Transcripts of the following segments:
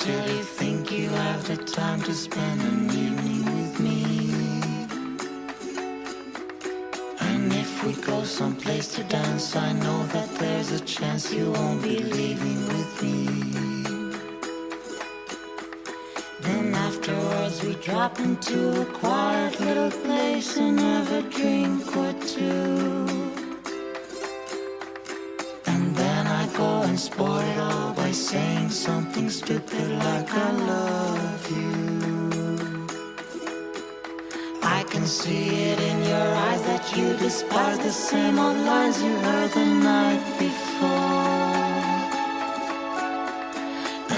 actually think you have the time to spend an evening with me? And if we go someplace to dance, I know that there's a chance you won't be leaving with me. Then afterwards we drop into a quiet little place and have a drink or two. And then I go and spoil it all by saying something stupid like I love you. I can see it in your eyes that you despise the same old lines you heard the night before.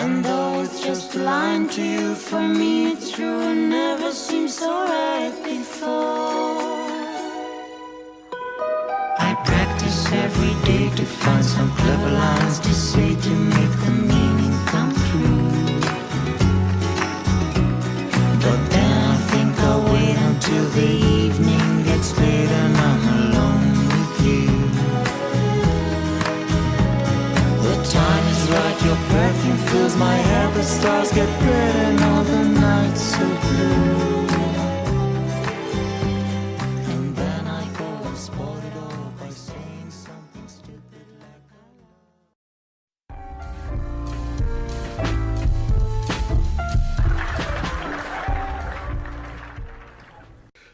And though it's just a line to you, for me it's true and never seemed so right before. I practice every day to find some clever lines to say to make the meaning come through. But then I think I'll wait until the evening gets late and I'm alone with you. The time is right, your perfume fills my hair, the stars get red and all the nights so blue. And then I go and spoil it all by saying something stupid like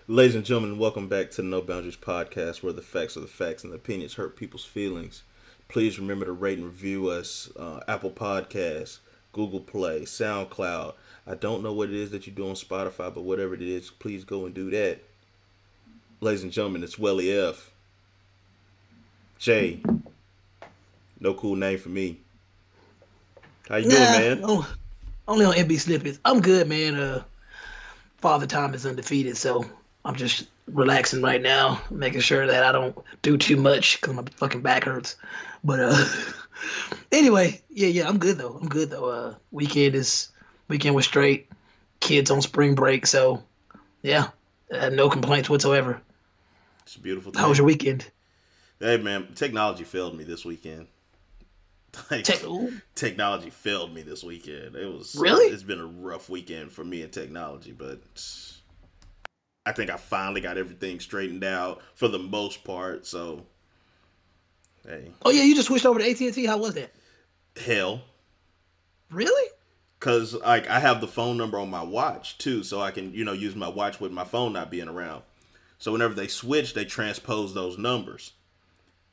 Ladies and gentlemen, welcome back to the No Boundaries Podcast, where the facts are the facts and the opinions hurt people's feelings. Please remember to rate and review us, Apple Podcasts, Google Play, SoundCloud. I don't know what it is that you do on Spotify, but whatever it is, please go and do that. Ladies and gentlemen, it's Welly F. Jay. No cool name for me. How you doing, man? Only on MB snippets. I'm good, man. Father Time is undefeated, so I'm just relaxing right now, making sure that I don't do too much because my fucking back hurts. But anyway, yeah, I'm good though. Weekend was straight. Kids on spring break, so yeah, no complaints whatsoever. It's a beautiful thing. How was your weekend? Hey, man, technology failed me this weekend. Technology failed me this weekend. It's been a rough weekend for me in technology, but I think I finally got everything straightened out for the most part. So, hey. Oh yeah, you just switched over to AT&T. How was that? Hell. Really? Because I have the phone number on my watch too, so I can use my watch with my phone not being around. So whenever they switch, they transpose those numbers.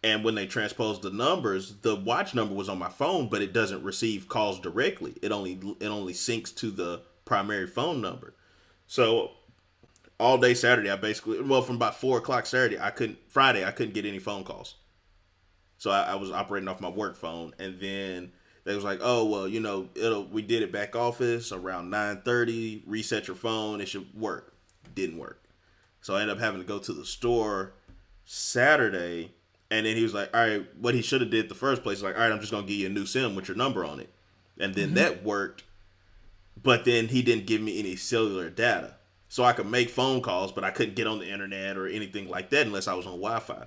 And when they transpose the numbers, the watch number was on my phone, but it doesn't receive calls directly. It only syncs to the primary phone number. So all day Saturday, from about 4:00 Saturday, Friday, I couldn't get any phone calls. So I was operating off my work phone, and then they was like, oh, well, we did it back office around 9:30, reset your phone, it should work. Didn't work. So I ended up having to go to the store Saturday. And then he was like, all right, what he should have did the first place, like, all right, I'm just going to give you a new SIM with your number on it. And then that worked. But then he didn't give me any cellular data. So I could make phone calls, but I couldn't get on the internet or anything like that unless I was on Wi-Fi.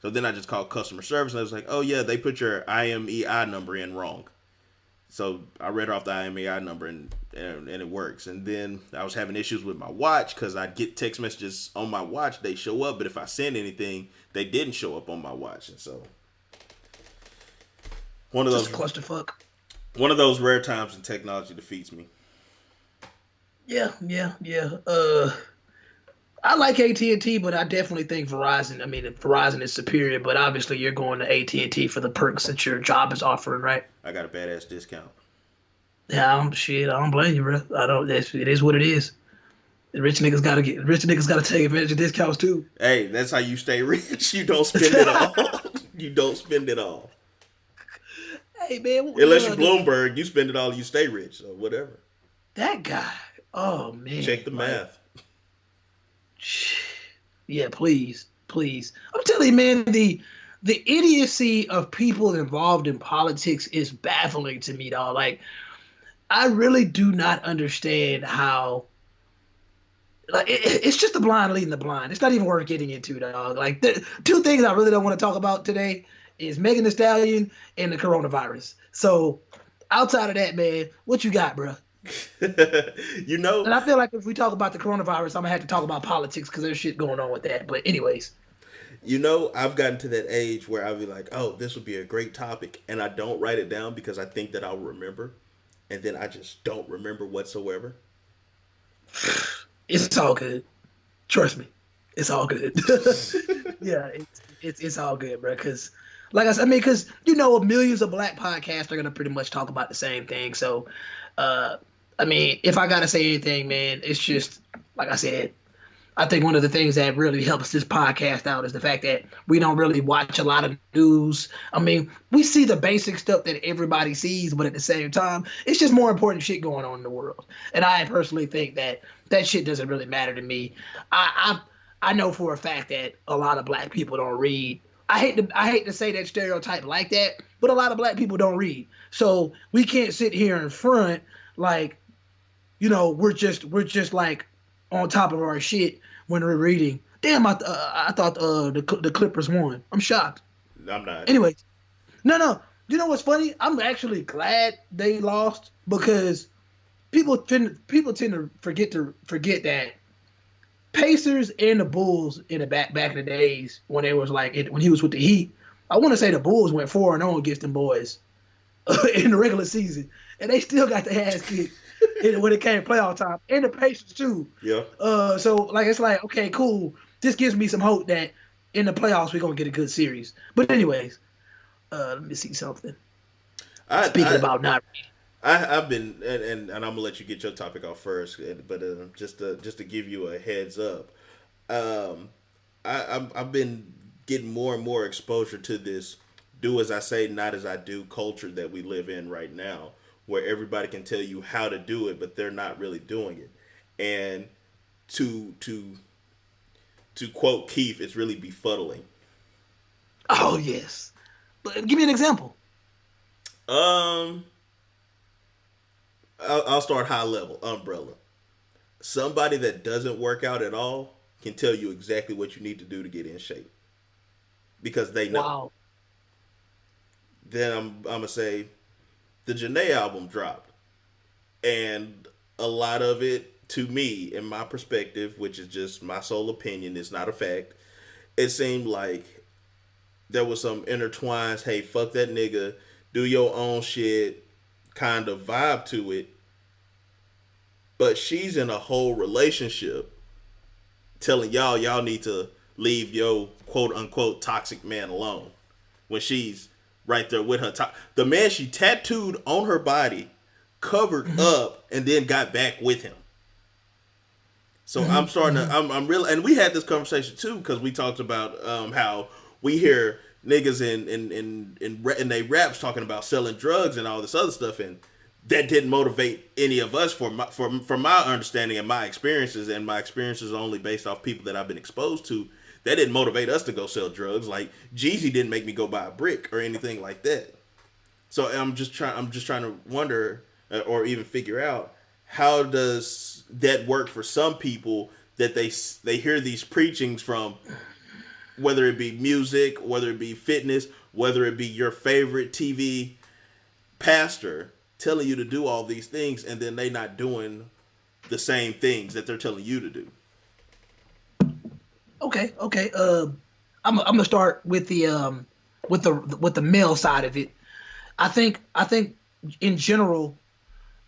So then I just called customer service and I was like, oh, yeah, they put your IMEI number in wrong. So I read off the IMEI number and it works. And then I was having issues with my watch because I'd get text messages on my watch. They show up, but if I send anything, they didn't show up on my watch. And so one of those clusterfuck. One of those rare times when technology defeats me. Yeah. I like AT&T, but I definitely think Verizon. I mean, Verizon is superior, but obviously you're going to AT&T for the perks that your job is offering, right? I got a badass discount. Yeah, I don't blame you, bro. It is what it is. The rich niggas gotta take advantage of discounts too. Hey, that's how you stay rich. You don't spend it all. You don't spend it all. Hey man, unless you're Bloomberg, you spend it all, you stay rich. So whatever. That guy. Oh man. Check the math. Yeah, please. I'm telling you, man, the idiocy of people involved in politics is baffling to me, dog. Like, I really do not understand how. Like, it's just the blind leading the blind. It's not even worth getting into, dog. Like, the two things I really don't want to talk about today is Megan Thee Stallion and the coronavirus. So outside of that, man, what you got, bro? You know, And I feel like if we talk about the coronavirus, I'm gonna have to talk about politics because there's shit going on with that. But anyways, I've gotten to that age where I'll be like, oh, this would be a great topic. And I don't write it down because I think that I'll remember. And then I just don't remember whatsoever. it's all good. Trust me, it's all good. Yeah, it's all good, bro. Because like I said, I mean, because millions of black podcasts are gonna pretty much talk about the same thing. So, I mean, if I gotta say anything, man, it's just like I said. I think one of the things that really helps this podcast out is the fact that we don't really watch a lot of news. I mean, we see the basic stuff that everybody sees, but at the same time, it's just more important shit going on in the world. And I personally think that that shit doesn't really matter to me. I know for a fact that a lot of black people don't read. I hate to say that stereotype like that, but a lot of black people don't read. So we can't sit here in front like, we're just like on top of our shit when we're reading. Damn, I thought the Clippers won. I'm shocked. I'm not. Anyway, no. You know what's funny? I'm actually glad they lost because people tend to forget that Pacers and the Bulls in the back in the days when they was like when he was with the Heat. I want to say the Bulls went 4-0 against them boys in the regular season, and they still got their ass kicked when it came playoff time, and the Pacers too. Yeah. So like it's like okay, cool. This gives me some hope that in the playoffs we're gonna get a good series. But anyways, let me see something. Speaking about not reading. I've been and I'm gonna let you get your topic off first, but just to give you a heads up, I've been getting more and more exposure to this "do as I say, not as I do" culture that we live in right now, where everybody can tell you how to do it, but they're not really doing it. And to quote Keith, it's really befuddling. Oh yes, but give me an example. I'll start high level. Umbrella. Somebody that doesn't work out at all can tell you exactly what you need to do to get in shape because they know. Wow. Then I'm gonna say the Janae album dropped, and a lot of it, to me, in my perspective, which is just my sole opinion, it's not a fact. It seemed like there was some intertwined, hey, fuck that nigga, do your own shit, kind of vibe to it. But she's in a whole relationship telling y'all need to leave your quote unquote toxic man alone when she's right there with her the man she tattooed on her body, covered up, and then got back with him. So I'm starting to I'm real, and we had this conversation too because we talked about how we hear niggas in they raps talking about selling drugs and all this other stuff, and that didn't motivate any of us from my understanding and my experiences, and my experiences are only based off people that I've been exposed to. That didn't motivate us to go sell drugs. Like Jeezy didn't make me go buy a brick or anything like that. So I'm just trying to wonder or even figure out how does that work for some people that they hear these preachings from, whether it be music, whether it be fitness, whether it be your favorite TV pastor telling you to do all these things, and then they not doing the same things that they're telling you to do. Okay. I'm gonna start with the male side of it. I think in general,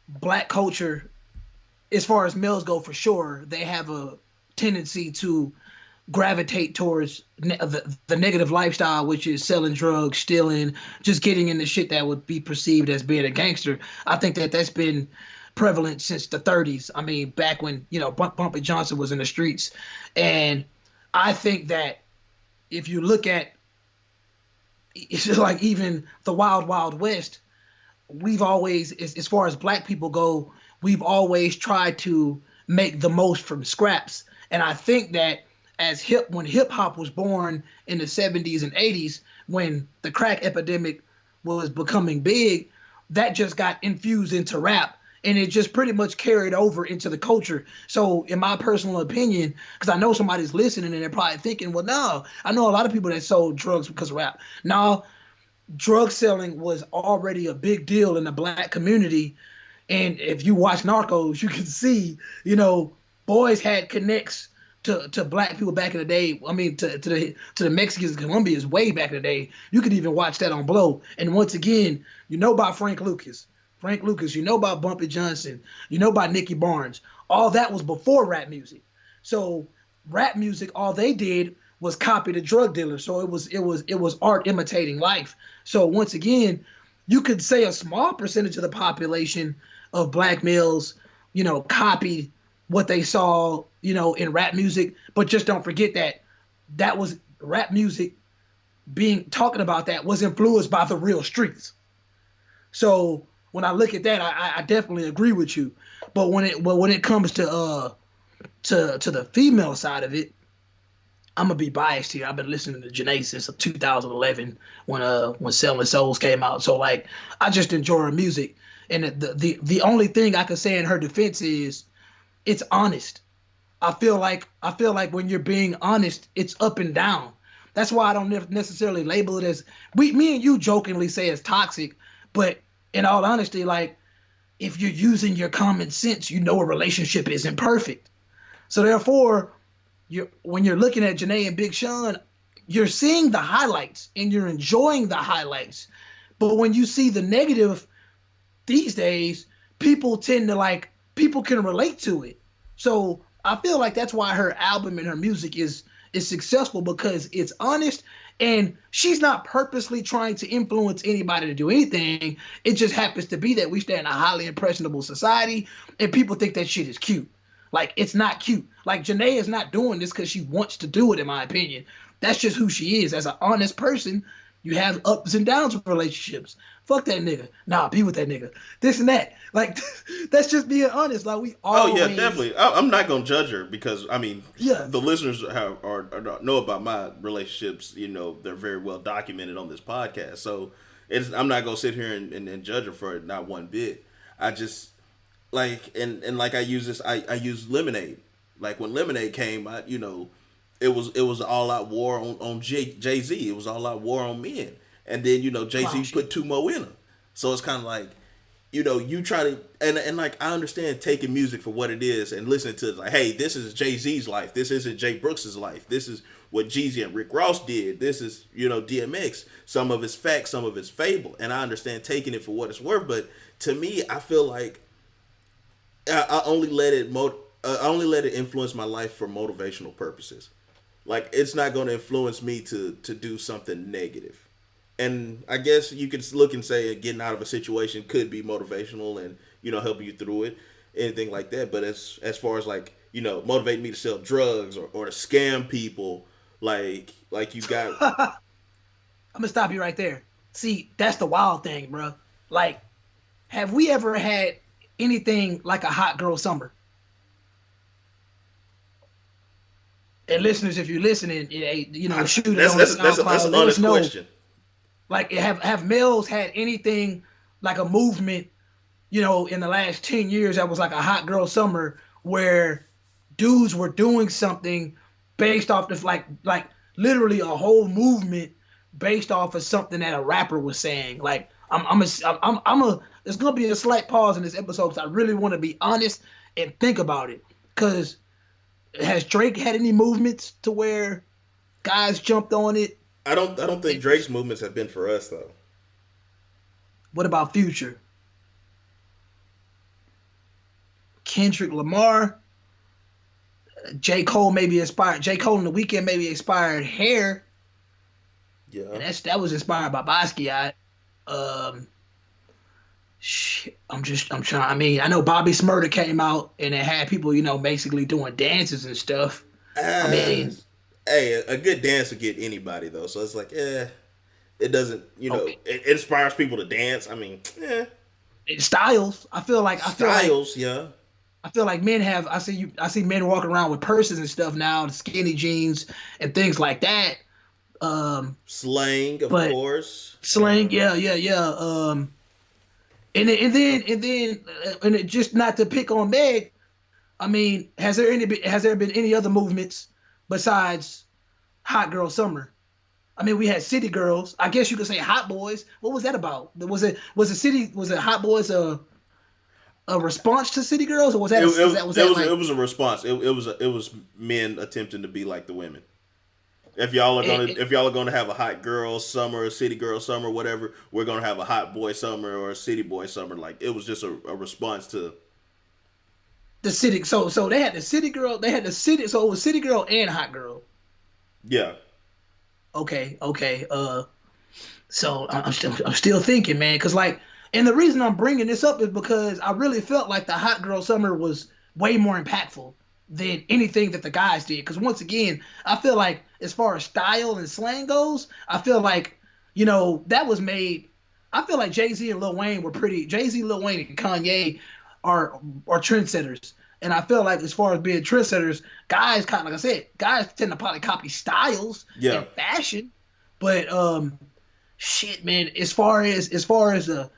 black culture, as far as males go, for sure, they have a tendency to gravitate towards the negative lifestyle, which is selling drugs, stealing, just getting into shit that would be perceived as being a gangster. I think that's been prevalent since the 30s. I mean, back when, Bumpy Johnson was in the streets. And I think that if you look at, it's just like even the Wild Wild West, we've always, as far as black people go, we've always tried to make the most from scraps. And I think that when hip hop was born in the 70s and 80s, when the crack epidemic was becoming big, that just got infused into rap, and it just pretty much carried over into the culture. So in my personal opinion, because I know somebody's listening and they're probably thinking, well, no, I know a lot of people that sold drugs because of rap. No, drug selling was already a big deal in the black community. And if you watch Narcos, you can see, boys had connects to black people back in the day. I mean, to the Mexicans and Colombians way back in the day. You could even watch that on Blow. And once again, you know about Frank Lucas. You know about Bumpy Johnson. You know about Nicky Barnes. All that was before rap music. So rap music, all they did was copy the drug dealer. So it was art imitating life. So once again, you could say a small percentage of the population of black males, copied what they saw, in rap music, but just don't forget that was rap music talking about that was influenced by the real streets. So when I look at that, I definitely agree with you. But when it comes to the female side of it, I'm gonna be biased here. I've been listening to Janae since 2011 when Selling Souls came out. So like, I just enjoy her music. And the only thing I can say in her defense is it's honest. I feel like when you're being honest, it's up and down. That's why I don't necessarily label it as me and you jokingly say it's toxic, but in all honesty, like if you're using your common sense, a relationship isn't perfect. So therefore, when you're looking at Janae and Big Sean, you're seeing the highlights and you're enjoying the highlights. But when you see the negative these days, people can relate to it. So I feel like that's why her album and her music is successful, because it's honest and she's not purposely trying to influence anybody to do anything. It just happens to be that we stay in a highly impressionable society and people think that shit is cute. Like, it's not cute. Like, Janae is not doing this because she wants to do it, in my opinion. That's just who she is. As an honest person, you have ups and downs with relationships. Fuck that nigga. Nah, be with that nigga. This and that. Like, that's just being honest. Like, we always... Oh, yeah, definitely. I'm not going to judge her because, I mean, the listeners know about my relationships. They're very well documented on this podcast. So, I'm not going to sit here and judge her for it, not one bit. I just... Like and like I use Lemonade. Like when Lemonade came out, it was all out war on Jay-Z. It was all out war on men. And then Jay-Z put two more in them. So it's kind of like you try to and like I understand taking music for what it is and listening to it like, hey, this is Jay-Z's life. This isn't Jay Brooks's life. This is what Jeezy and Rick Ross did. This is DMX. Some of it's fact, some of it's fable. And I understand taking it for what it's worth. But to me, I feel like I only let it influence my life for motivational purposes. Like, it's not going to influence me to do something negative. And I guess you could look and say getting out of a situation could be motivational and helping you through it, anything like that. But as far as like motivate me to sell drugs or to scam people, like you got. I'm gonna stop you right there. See, that's the wild thing, bro. Like, have we ever had anything like a hot girl summer? And listeners, if you're listening, shoot it on SoundCloud. That's an honest question. Like, have males had anything like a movement, in the last 10 years that was like a hot girl summer where dudes were doing something based off of like literally a whole movement based off of something that a rapper was saying? Like, there's gonna be a slight pause in this episode because I really want to be honest and think about it. Because has Drake had any movements to where guys jumped on it? I don't think Drake's movements have been for us though. What about Future? Kendrick Lamar? J. Cole maybe inspired. J. Cole in The Weeknd maybe inspired Hair. Yeah. And that was inspired by Basquiat. I'm trying. I mean, I know Bobby Smurda came out and it had people, basically doing dances and stuff. I mean, hey, a good dance will get anybody though. So it's like, it doesn't, it inspires people to dance. I mean, styles. I feel like yeah. I feel like men have. I see men walking around with purses and stuff now, skinny jeans and things like that. Slang, of course. Slang, yeah. And then just not to pick on Meg, I mean, has there been any other movements besides Hot Girl Summer? I mean, we had City Girls. I guess you could say Hot Boys. What was that about? Was it Hot Boys a response to City Girls, or was that It, was that like it was a response. It was men attempting to be like the women. If y'all are gonna have a hot girl summer, a city girl summer, whatever, we're gonna have a hot boy summer or a city boy summer. Like it was just a response to. the City? So they had the City Girl. They had the City. So it was City Girl and Hot Girl. Yeah. Okay. So I'm still thinking, man, because like, and the reason I'm bringing this up is because I really felt like the Hot Girl Summer was way more impactful than anything that the guys did. Because once again, I feel like as far as style and slang goes, I feel like that was made. I feel like Jay-Z and Lil Wayne were pretty. Jay-Z, Lil Wayne, and Kanye are trendsetters. And I feel like as far as being trendsetters, guys kind of, like I said, guys tend to probably copy styles and fashion. But shit, man, as far as the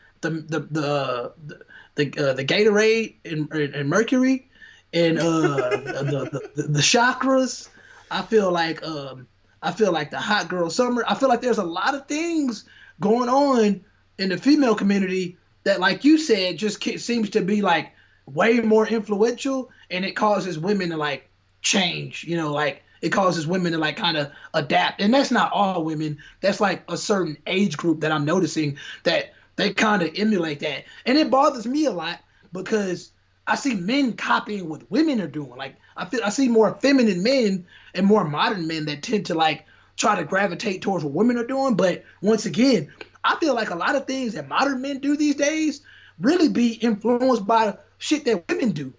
Gatorade and Mercury and the chakras, I feel like the Hot Girl Summer. I feel like there's a lot of things going on in the female community that, like you said, just seems to be like way more influential, and it causes women to like change. Like it causes women to like kind of adapt, and that's not all women. That's like a certain age group that I'm noticing that they kind of emulate that, and it bothers me a lot because I see men copying what women are doing. Like I see more feminine men and more modern men that tend to like try to gravitate towards what women are doing. But once again, I feel like a lot of things that modern men do these days really be influenced by shit that women do.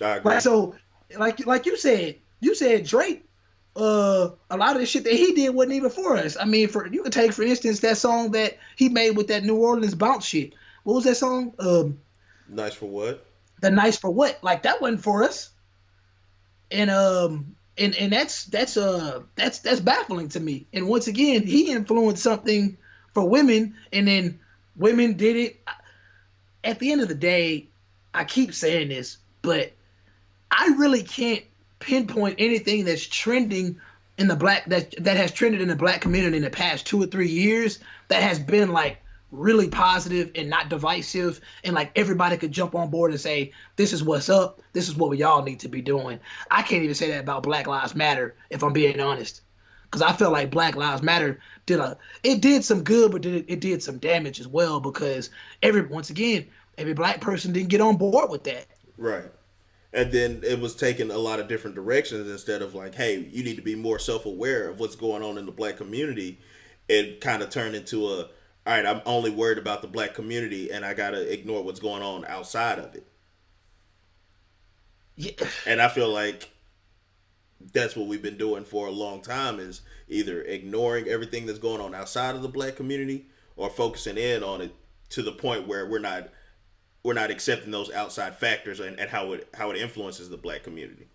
I agree. Right? So, like you said Drake. A lot of the shit that he did wasn't even for us. I mean, you could take for instance that song that he made with that New Orleans bounce shit. What was that song? Nice for what? The Nice for What? Like that wasn't for us. And that's baffling to me. And once again, he influenced something for women, and then women did it. At the end of the day, I keep saying this, but I really can't pinpoint anything that's trending in the black that has trended in the black community in the past 2 or 3 years that has been like really positive and not divisive, and like everybody could jump on board and say, this is what's up, this is what we all need to be doing. I can't even say that about Black Lives Matter, if I'm being honest, because I feel like Black Lives Matter did some good, but it did some damage as well, because every black person didn't get on board with that. Right. And then it was taking a lot of different directions. Instead of like, hey, you need to be more self-aware of what's going on in the black community. It kind of turned into all right, I'm only worried about the black community and I got to ignore what's going on outside of it. Yeah. And I feel like that's what we've been doing for a long time, is either ignoring everything that's going on outside of the black community or focusing in on it to the point where we're not accepting those outside factors and how it influences the black community.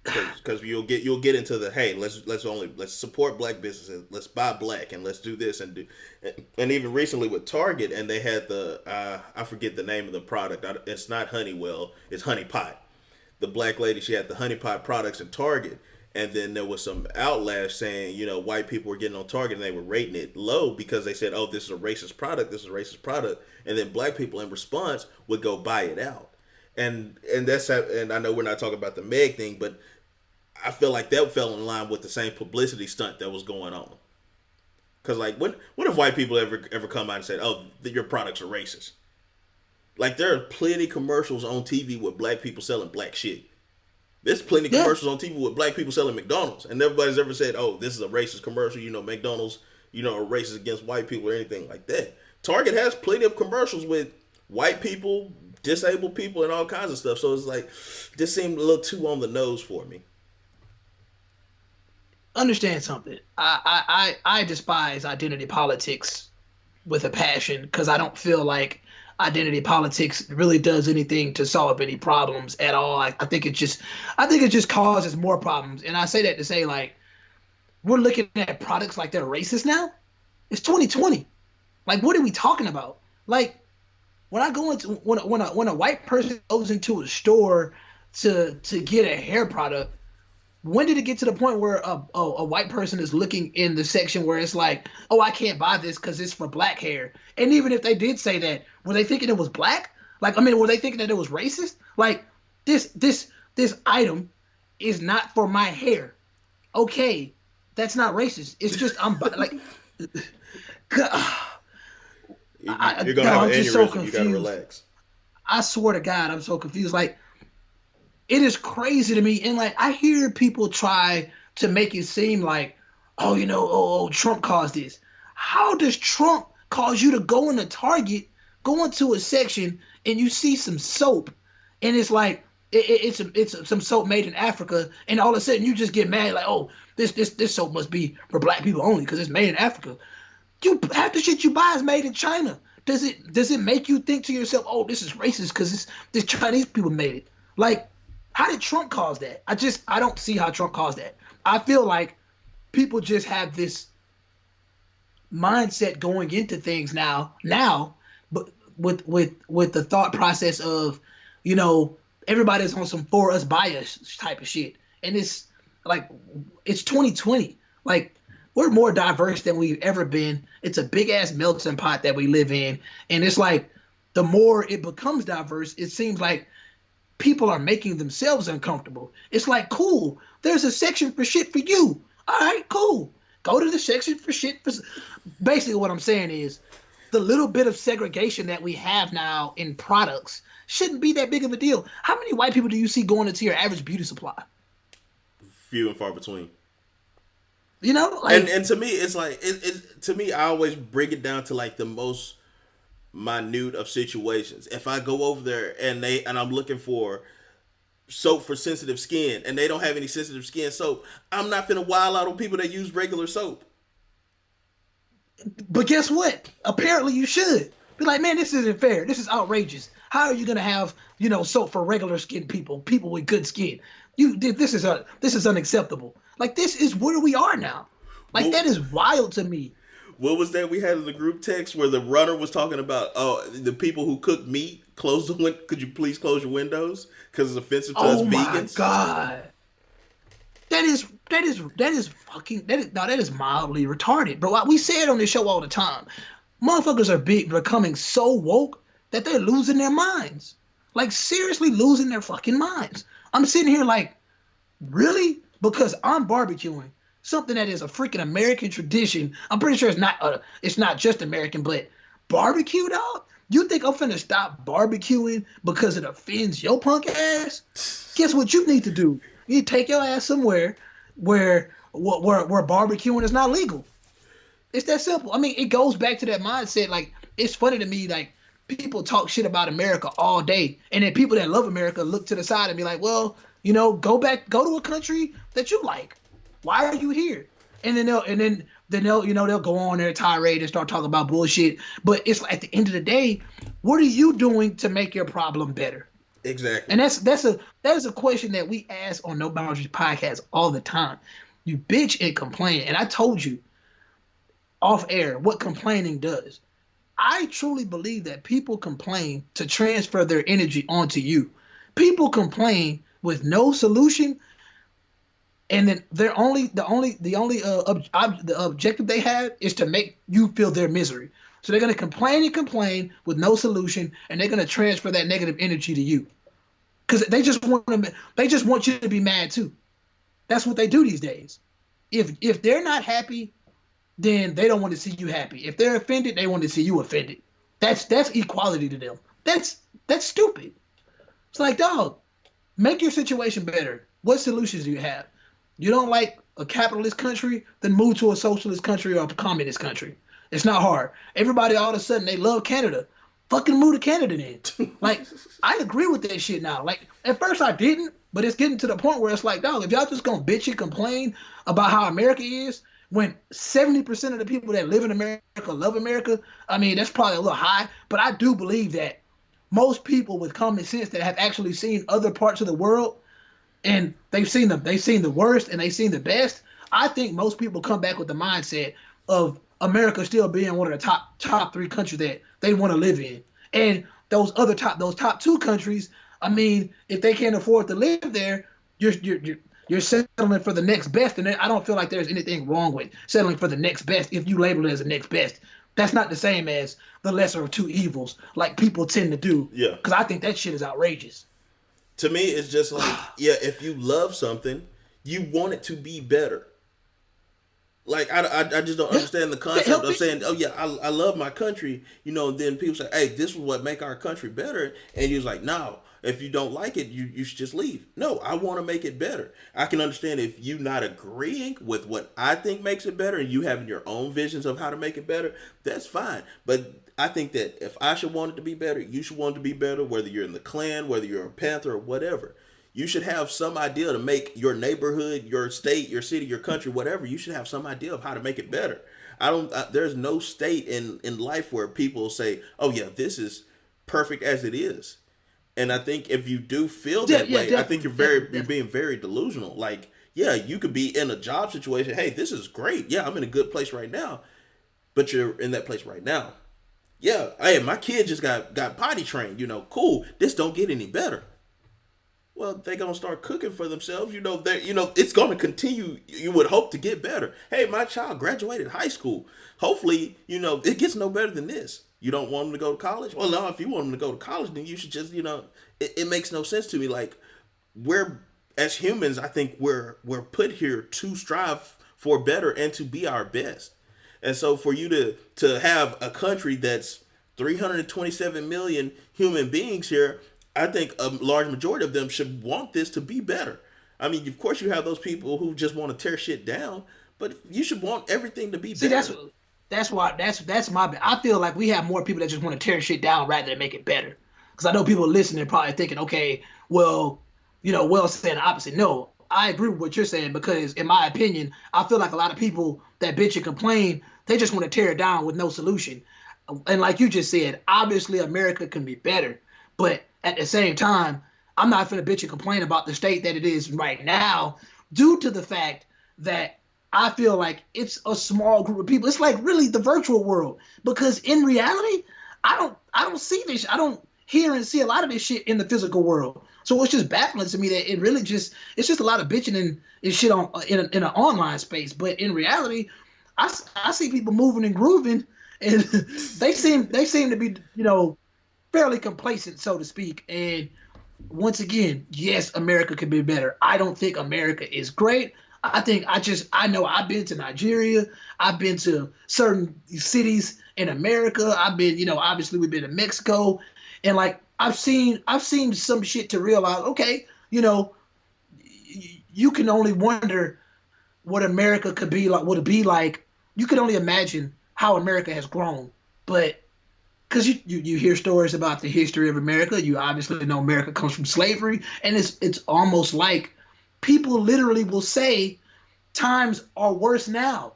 Because you'll get into the, hey, let's support black businesses, let's buy black, and let's do this and even recently with Target, and they had the I forget the name of the product. It's not Honeywell, it's Honey Pot. The black lady, she had the Honey Pot products in Target, and then there was some outlash saying, white people were getting on Target and they were rating it low because they said, oh, this is a racist product, and then black people in response would go buy it out. And I know we're not talking about the Meg thing, but I feel like that fell in line with the same publicity stunt that was going on. Because like, what if white people ever come out and said, oh, your products are racist? Like, there are plenty commercials on TV with black people selling black shit. There's plenty of commercials on TV with black people selling McDonald's, and nobody's ever said, oh, this is a racist commercial, McDonald's, are racist against white people or anything like that. Target has plenty of commercials with white people, disabled people, and all kinds of stuff. So it's like, this seemed a little too on the nose for me. Understand something. I despise identity politics with a passion, because I don't feel like identity politics really does anything to solve any problems at all. I think it just causes more problems. And I say that to say, like, we're looking at products like they're racist now. It's 2020. Like, what are we talking about? Like, when I go into when a white person goes into a store to get a hair product, when did it get to the point where a white person is looking in the section where it's like, oh, I can't buy this because it's for black hair? And even if they did say that, were they thinking it was black? Like, I mean, were they thinking that it was racist? Like, this item is not for my hair. Okay, that's not racist. It's just like, you're gonna have an aneurysm. So you gotta relax. I swear to God, I'm so confused. Like, it is crazy to me. And like, I hear people try to make it seem like, oh, Trump caused this. How does Trump cause you to go into Target, go into a section, and you see some soap, and it's like it's some soap made in Africa, and all of a sudden you just get mad like, oh, this soap must be for black people only because it's made in Africa. Half the shit you buy is made in China. Does it make you think to yourself, oh, this is racist because this Chinese people made it? Like, how did Trump cause that? I don't see how Trump caused that. I feel like people just have this mindset going into things now, but with the thought process of, everybody's on some for us by us type of shit. And it's like, it's 2020. Like, we're more diverse than we've ever been. It's a big ass melting pot that we live in. And it's like, the more it becomes diverse, it seems like people are making themselves uncomfortable. It's like, cool, there's a section for shit for you. All right, cool. Go to the section for shit. Basically, what I'm saying is, the little bit of segregation that we have now in products shouldn't be that big of a deal. How many white people do you see going into your average beauty supply? Few and far between. Like, and to me, it's like to me, I always bring it down to like the most minute of situations. If I go over there and I'm looking for soap for sensitive skin and they don't have any sensitive skin soap, I'm not finna wild out on people that use regular soap. But guess what? Apparently you should. Be like, man, this isn't fair. This is outrageous. How are you gonna have, soap for regular skin people with good skin? This is unacceptable. Like, this is where we are now. Like, that is wild to me. What was that we had in the group text where the runner was talking about, oh, the people who cook meat, could you please close your windows because it's offensive to us vegans? Oh my God. That is mildly retarded, bro. We say it on this show all the time. Motherfuckers are becoming so woke that they're losing their minds. Like, seriously losing their fucking minds. I'm sitting here like, really? Because I'm barbecuing something that is a freaking American tradition. I'm pretty sure it's not just American, but barbecue, dog? You think I'm finna stop barbecuing because it offends your punk ass? Guess what you need to do? You need to take your ass somewhere where barbecuing is not legal. It's that simple. I mean, it goes back to that mindset. Like, it's funny to me, like, people talk shit about America all day, and then people that love America look to the side and be like, well, go to a country that you like. Why are you here? And then they'll go on their tirade and start talking about bullshit. But it's like, at the end of the day, what are you doing to make your problem better? Exactly. And that is a question that we ask on No Boundaries podcast all the time. You bitch and complain. And I told you off air what complaining does. I truly believe that people complain to transfer their energy onto you. People complain with no solution, and then the objective they have is to make you feel their misery. So they're gonna complain and complain with no solution, and they're gonna transfer that negative energy to you, because they just want you to be mad too. That's what they do these days. If they're not happy, then they don't want to see you happy. If they're offended, they want to see you offended. That's equality to them. That's stupid. It's like, dog, make your situation better. What solutions do you have? You don't like a capitalist country, then move to a socialist country or a communist country. It's not hard. Everybody all of a sudden, they love Canada. Fucking move to Canada then. Like, I agree with that shit now. Like, at first I didn't, but it's getting to the point where it's like, dog, if y'all just gonna bitch and complain about how America is, when 70% of the people that live in America love America, I mean, that's probably a little high, but I do believe that most people with common sense that have actually seen other parts of the world, and they've seen the worst and they've seen the best, I think most people come back with the mindset of America still being one of the top 3 countries that they want to live in. And those top 2 countries, I mean, if they can't afford to live there, you're You're settling for the next best, and I don't feel like there's anything wrong with settling for the next best if you label it as the next best. That's not the same as the lesser of two evils, like people tend to do. Yeah. Because I think that shit is outrageous. To me, it's just like, yeah, if you love something, you want it to be better. Like, I just don't understand the concept of saying, oh, yeah, I love my country. You know, then people say, hey, this is what make our country better. And you're like, no, if you don't like it, you should just leave. No, I want to make it better. I can understand if you not agreeing with what I think makes it better and you having your own visions of how to make it better, that's fine. But I think that if I should want it to be better, you should want it to be better, whether you're in the Klan, whether you're a Panther or whatever. You should have some idea to make your neighborhood, your state, your city, your country, whatever. You should have some idea of how to make it better. There's no state in life where people say, oh yeah, this is perfect as it is. And I think if you do feel that way, I think you're being very delusional. Like, yeah, you could be in a job situation. Hey, this is great. Yeah, I'm in a good place right now. But you're in that place right now. Yeah, hey, my kid just got potty trained. You know, cool. This don't get any better. Well, they're gonna start cooking for themselves. It's gonna continue. You would hope to get better. Hey, my child graduated high school. Hopefully, it gets no better than this. You don't want them to go to college? Well, no. If you want them to go to college, then you should just, it makes no sense to me. Like, we're as humans, I think we're put here to strive for better and to be our best. And so, for you to have a country that's 327 million human beings here, I think a large majority of them should want this to be better. I mean, of course, you have those people who just want to tear shit down, but you should want everything to be better. See, that's my. I feel like we have more people that just want to tear shit down rather than make it better. Because I know people listening are probably thinking, okay, well, Will's saying the opposite. No, I agree with what you're saying because, in my opinion, I feel like a lot of people that bitch and complain, they just want to tear it down with no solution. And like you just said, obviously America can be better, but at the same time, I'm not finna bitch and complain about the state that it is right now due to the fact that I feel like it's a small group of people. It's like really the virtual world because in reality, I don't see this. I don't hear and see a lot of this shit in the physical world. So it's just baffling to me that it's just a lot of bitching and shit in an online space. But in reality, I see people moving and grooving, and they seem to be fairly complacent, so to speak. And once again, yes, America could be better. I don't think America is great. I know I've been to Nigeria. I've been to certain cities in America. I've been, obviously we've been to Mexico. And like, I've seen some shit to realize, okay, you can only wonder what America could be like, would it be like. You can only imagine how America has grown. But because you hear stories about the history of America, you obviously know America comes from slavery, and it's almost like people literally will say times are worse now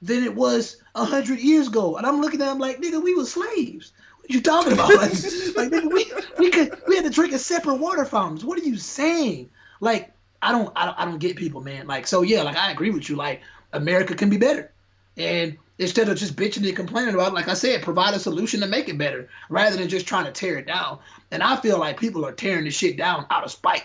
than it was 100 years ago, and I'm looking at them like, nigga, we were slaves. What are you talking about? like nigga, we had to drink at separate water fountains. What are you saying? Like, I don't get people, man. Like, so yeah, like I agree with you. Like, America can be better, and instead of just bitching and complaining about it, like I said, provide a solution to make it better rather than just trying to tear it down. And I feel like people are tearing this shit down out of spite.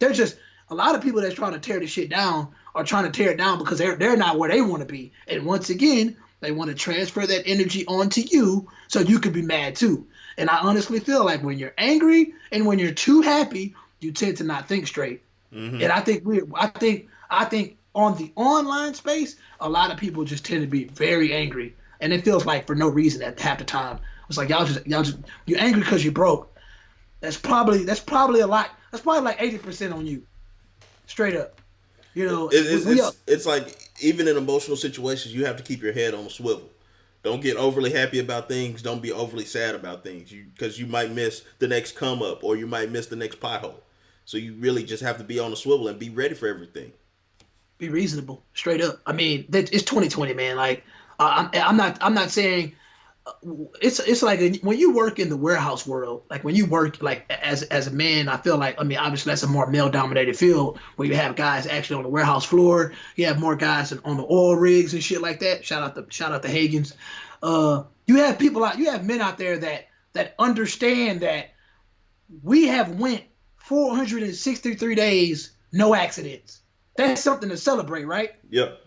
They're just, a lot of people that's trying to tear this shit down are trying to tear it down because they're not where they want to be. And once again, they want to transfer that energy onto you so you can be mad too. And I honestly feel like when you're angry and when you're too happy, you tend to not think straight. Mm-hmm. And I think on the online space, a lot of people just tend to be very angry, and it feels like for no reason at half the time. It's like you're angry because you're broke. That's probably a lot. That's probably like 80% on you, straight up. It's like even in emotional situations, you have to keep your head on a swivel. Don't get overly happy about things. Don't be overly sad about things, because you might miss the next come up or you might miss the next pothole. So you really just have to be on a swivel and be ready for everything. Be reasonable, straight up. I mean, it's 2020, man. Like, I'm not saying it's like when you work in the warehouse world, like when you work like as a man, I feel like, I mean, obviously that's a more male dominated field where you have guys actually on the warehouse floor. You have more guys on the oil rigs and shit like that. Shout out to Hagens. You have men out there that understand that we have went 463 days no accidents. That's something to celebrate, right? Yep.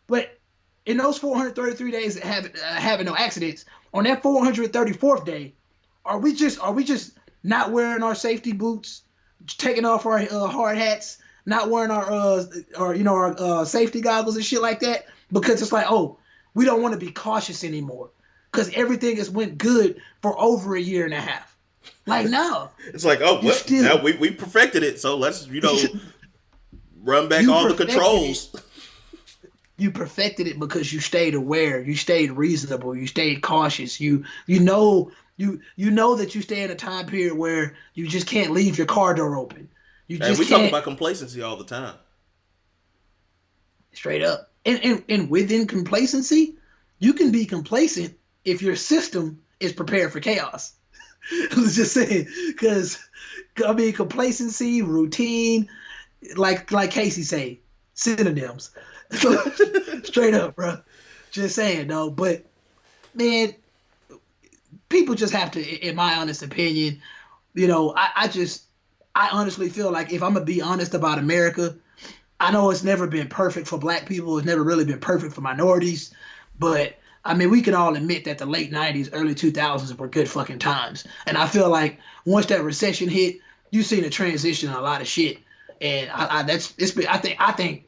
But in those 433 days that having no accidents, on that 434th day, are we just not wearing our safety boots, taking off our hard hats, not wearing our safety goggles and shit like that? Because it's like, oh, we don't want to be cautious anymore because everything has went good for over a year and a half. Like, no. It's like, oh, well, now we perfected it, so let's, run back all the controls. You perfected it because you stayed aware, you stayed reasonable, you stayed cautious. You know that you stay in a time period where you just can't leave your car door open. We talk about complacency all the time. Straight up. And within complacency, you can be complacent if your system is prepared for chaos. I was just saying, because complacency, routine, like Casey say, synonyms. Straight up, bro. Just saying, though. But man, people just have to, in my honest opinion, I honestly feel like if I'm gonna be honest about America, I know it's never been perfect for black people. It's never really been perfect for minorities. But I mean, we can all admit that the late 90s, early 2000s were good fucking times. And I feel like once that recession hit, you seen a transition in a lot of shit. And I think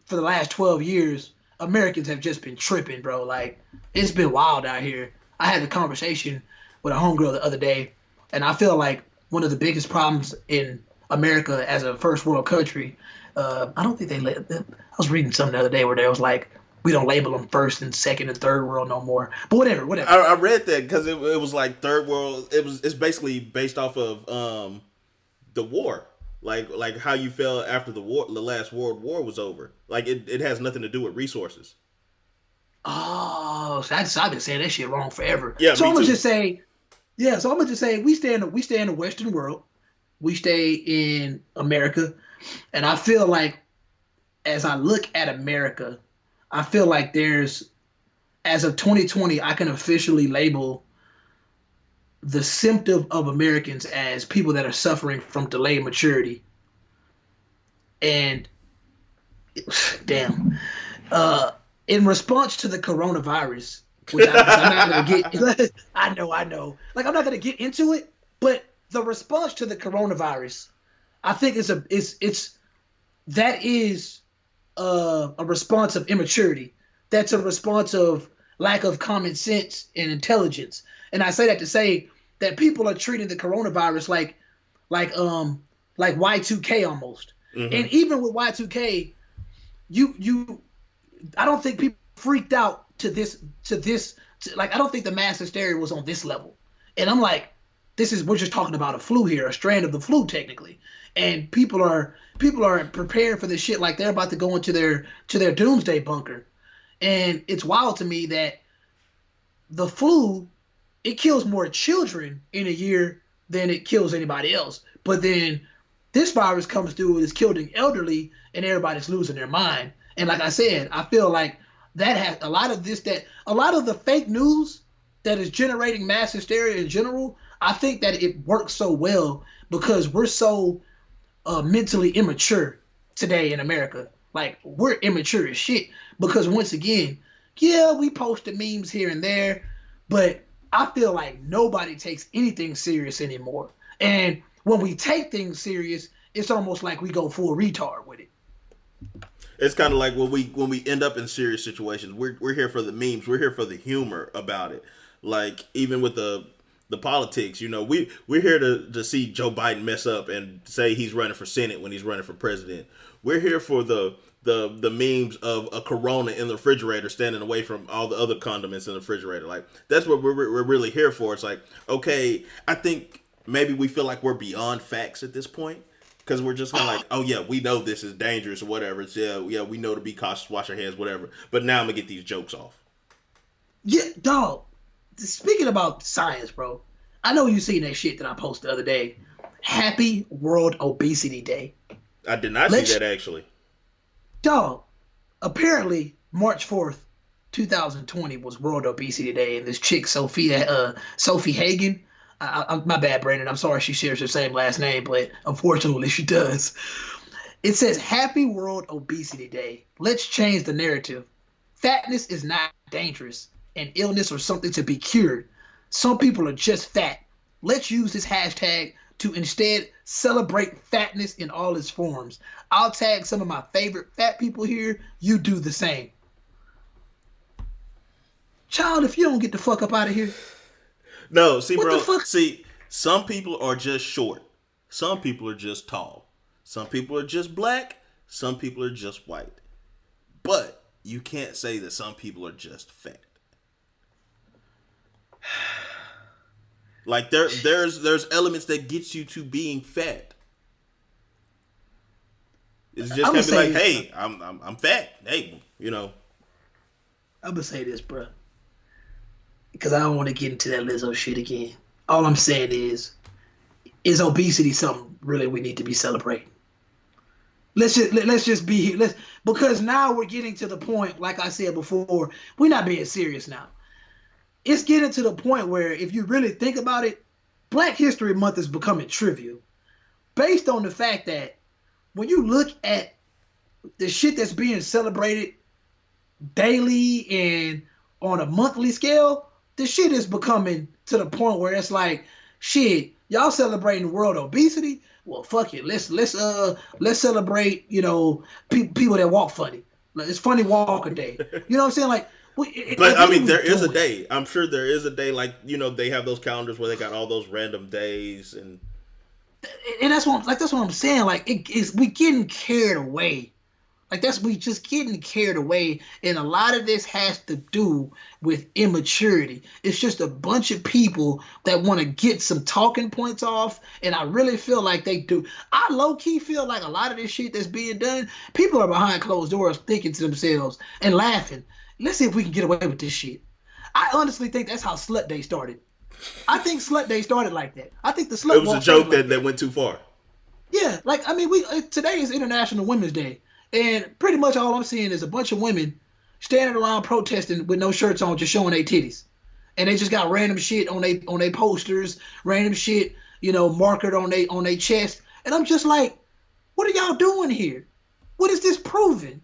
for the last 12 years, Americans have just been tripping, bro. Like, it's been wild out here. I had a conversation with a homegirl the other day, and I feel like one of the biggest problems in America as a first world country, I don't think I was reading something the other day where they was like, we don't label them first and second and third world no more. But whatever. I read that because it was like third world. It's basically based off of the war. Like how you felt after the war, the last World War was over. Like it has nothing to do with resources. Oh, so I've been saying that shit wrong forever. Yeah, so me I'm gonna too. just say, we stay in the Western world. We stay in America, and I feel like as I look at America, I feel like there's, as of 2020, I can officially label the symptom of Americans as people that are suffering from delayed maturity. And damn, in response to the coronavirus, which I'm not gonna get, I know, like I'm not gonna get into it, but the response to the coronavirus, I think is a response of immaturity. That's a response of lack of common sense and intelligence. And I say that to say that people are treating the coronavirus like Y2K almost. Mm-hmm. And even with Y2K, I don't think people freaked out to this, I don't think the mass hysteria was on this level. And I'm like, we're just talking about a flu here, a strand of the flu technically. And people are prepared for this shit like they're about to go into their doomsday bunker. And it's wild to me that the flu, it kills more children in a year than it kills anybody else. But then this virus comes through and is killing elderly, and everybody's losing their mind. And like I said, I feel like that has a lot of the fake news that is generating mass hysteria in general. I think that it works so well because we're so mentally immature today in America. Like, we're immature as shit because once again, yeah, we post the memes here and there, but I feel like nobody takes anything serious anymore. And when we take things serious, it's almost like we go full retard with it. It's kind of like when we end up in serious situations, we're here for the memes, we're here for the humor about it. Like even with the politics, we're here to see Joe Biden mess up and say he's running for Senate when he's running for president. We're here for the memes of a Corona in the refrigerator standing away from all the other condiments in the refrigerator. Like that's what we're really here for. It's like, okay, I think maybe we feel like we're beyond facts at this point because we're just kind of like, oh yeah, we know this is dangerous or whatever. It's yeah, we know to be cautious, wash our hands, whatever. But now I'm gonna get these jokes off. Yeah, dog. Speaking about science, bro, I know you seen that shit that I posted the other day. Happy World Obesity Day. I did not see that actually. Dog, apparently March 4th, 2020 was World Obesity Day, and this chick, Sophie Hagen, my bad, Brandon, I'm sorry she shares the same last name, but unfortunately she does. It says, Happy World Obesity Day. Let's change the narrative. Fatness is not dangerous, an illness or something to be cured. Some people are just fat. Let's use this hashtag to instead celebrate fatness in all its forms. I'll tag some of my favorite fat people here. You do the same. Child, if you don't get the fuck up out of here. No, see, What bro. the fuck? See, some people are just short. Some people are just tall. Some people are just black. Some people are just white. But you can't say that some people are just fat. Like there's elements that get you to being fat. It's just gonna be like, hey, I'm fat. Hey, you know. I'm gonna say this, bro, because I don't want to get into that Lizzo shit again. All I'm saying is obesity something really we need to be celebrating? Let's just be here. Because now we're getting to the point, like I said before, we're not being serious now. It's getting to the point where if you really think about it, Black History Month is becoming trivial. Based on the fact that when you look at the shit that's being celebrated daily and on a monthly scale, the shit is becoming to the point where it's like, shit, y'all celebrating World Obesity? Well, fuck it. Let's celebrate, people that walk funny. Like, it's Funny Walker Day. You know what I'm saying? Like, but I mean, there is a day. I'm sure there is a day, like, they have those calendars where they got all those random days, and that's what I'm saying. Like, we getting carried away. Like, we just getting carried away, and a lot of this has to do with immaturity. It's just a bunch of people that want to get some talking points off, and I really feel like they do. I low-key feel like a lot of this shit that's being done, people are behind closed doors thinking to themselves and laughing. Let's see if we can get away with this shit. I honestly think that's how Slut Day started. I think Slut Day started like that. I think the slut. It was a joke that went too far. Yeah, like, I mean, today is International Women's Day, and pretty much all I'm seeing is a bunch of women standing around protesting with no shirts on, just showing their titties, and they just got random shit on they posters, random shit, markered on their chest, and I'm just like, what are y'all doing here? What is this proving?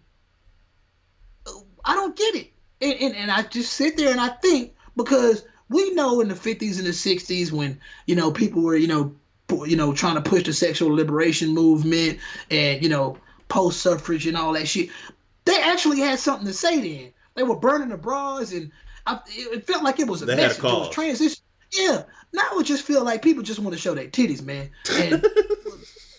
I don't get it. And I just sit there and I think, because we know in the 50s and the 60s when, people were, trying to push the sexual liberation movement and, post-suffrage and all that shit, they actually had something to say then. They were burning the bras, and it felt like it was a message. It was transition. Yeah. Now it just feel like people just want to show their titties, man. And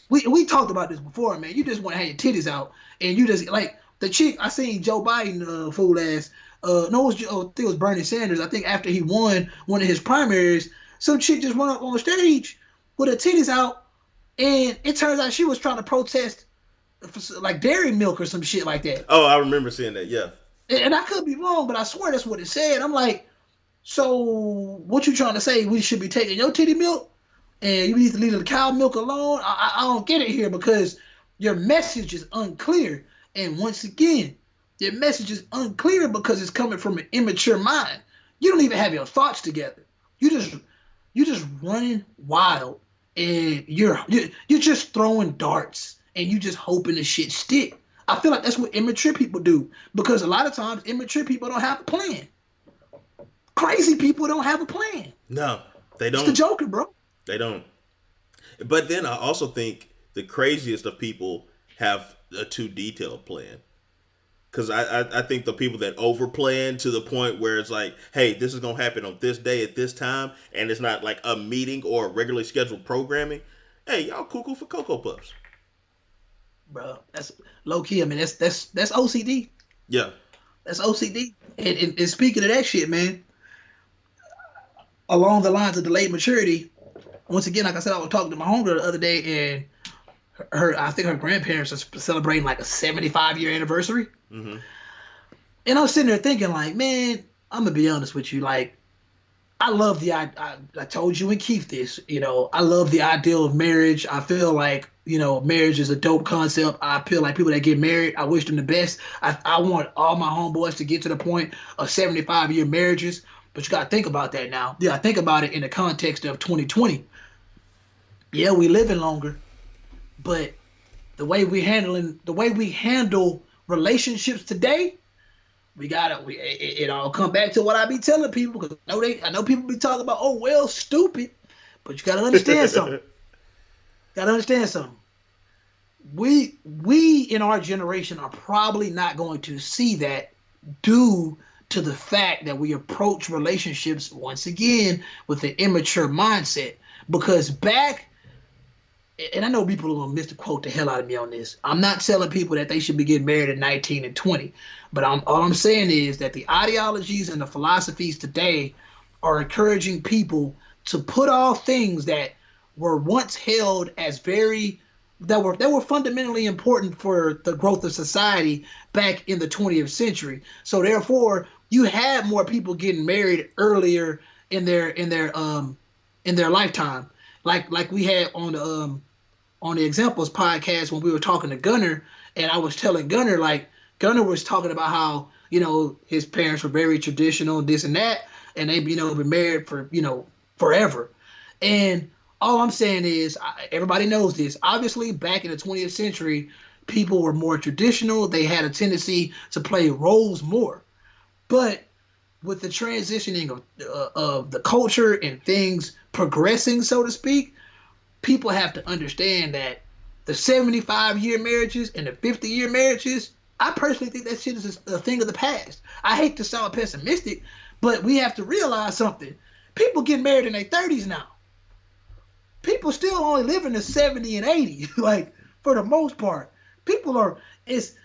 we talked about this before, man. You just want to have your titties out, and you just, like, the chick, I seen Joe Biden fool ass. I think it was Bernie Sanders. I think after he won one of his primaries, some chick just went up on stage with her titties out, and it turns out she was trying to protest for, like, dairy milk or some shit like that. Oh, I remember seeing that. Yeah. And I could be wrong, but I swear that's what it said. I'm like, so what you trying to say? We should be taking your titty milk, and you need to leave the cow milk alone? I don't get it here, because your message is unclear. And once again, your message is unclear because it's coming from an immature mind. You don't even have your thoughts together. You're just running wild, and you're just throwing darts, and you just hoping the shit stick. I feel like that's what immature people do, because a lot of times immature people don't have a plan. Crazy people don't have a plan. No, they don't. It's the Joker, bro. They don't. But then I also think the craziest of people have a too detailed plan. Because I think the people that overplan to the point where it's like, hey, this is going to happen on this day at this time, and it's not like a meeting or regularly scheduled programming. Hey, y'all cuckoo for Cocoa Puffs. Bro, that's low key. I mean, that's OCD. Yeah. That's OCD. And speaking of that shit, man, along the lines of delayed maturity, once again, like I said, I was talking to my homegirl the other day, and I think her grandparents are celebrating like a 75-year anniversary. Mm-hmm. And I was sitting there thinking, like, man, I'm gonna be honest with you, like, I love I told you and Keith this, I love the ideal of marriage. I feel like, marriage is a dope concept. I feel like people that get married, I wish them the best. I want all my homeboys to get to the point of 75-year marriages, but you gotta think about that now. Yeah, think about it in the context of 2020. Yeah, we living longer, but the way we handle relationships today, it all come back to what I be telling people, because I know people be talking about, oh well, stupid, but you gotta understand something. Gotta understand something. We in our generation are probably not going to see that, due to the fact that we approach relationships once again with an immature mindset. Because back, and I know people are gonna misquote the hell out of me on this. I'm not telling people that they should be getting married at 19 and 20, but all I'm saying is that the ideologies and the philosophies today are encouraging people to put off things that were once held as that were fundamentally important for the growth of society back in the 20th century. So therefore, you had more people getting married earlier in their lifetime, like we had on the examples podcast when we were talking to Gunner, and I was telling Gunner, like, Gunner was talking about how, his parents were very traditional, this and that, and they, been married for, forever. And all I'm saying is, everybody knows this. Obviously, back in the 20th century, people were more traditional. They had a tendency to play roles more. But with the transitioning of the culture and things progressing, so to speak, people have to understand that the 75-year marriages and the 50-year marriages, I personally think that shit is a thing of the past. I hate to sound pessimistic, but we have to realize something. People get married in their 30s now. People still only living to 70 and 80, like, for the most part. It's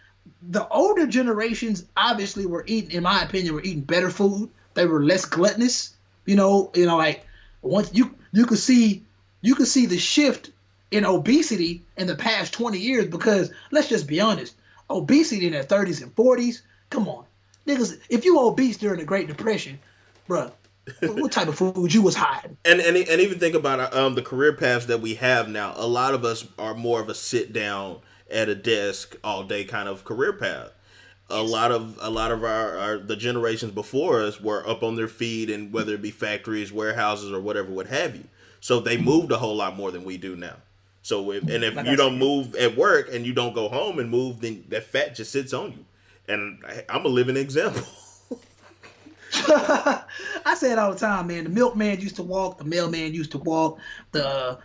the older generations obviously were eating, in my opinion, were eating better food. They were less gluttonous. Like, once you could see the shift in obesity in the past 20 years, because let's just be honest, obesity in their 30s and 40s, come on. Niggas, if you obese during the Great Depression, bruh, what type of food you was hiding? And even think about the career paths that we have now. A lot of us are more of a sit down at a desk all day kind of career path. A lot of our the generations before us were up on their feet, and whether it be factories, warehouses, or whatever, what have you. So they moved a whole lot more than we do now. So if you don't move at work and you don't go home and move, then that fat just sits on you. And I'm a living example. I say it all the time, man. The milkman used to walk. The mailman used to walk. The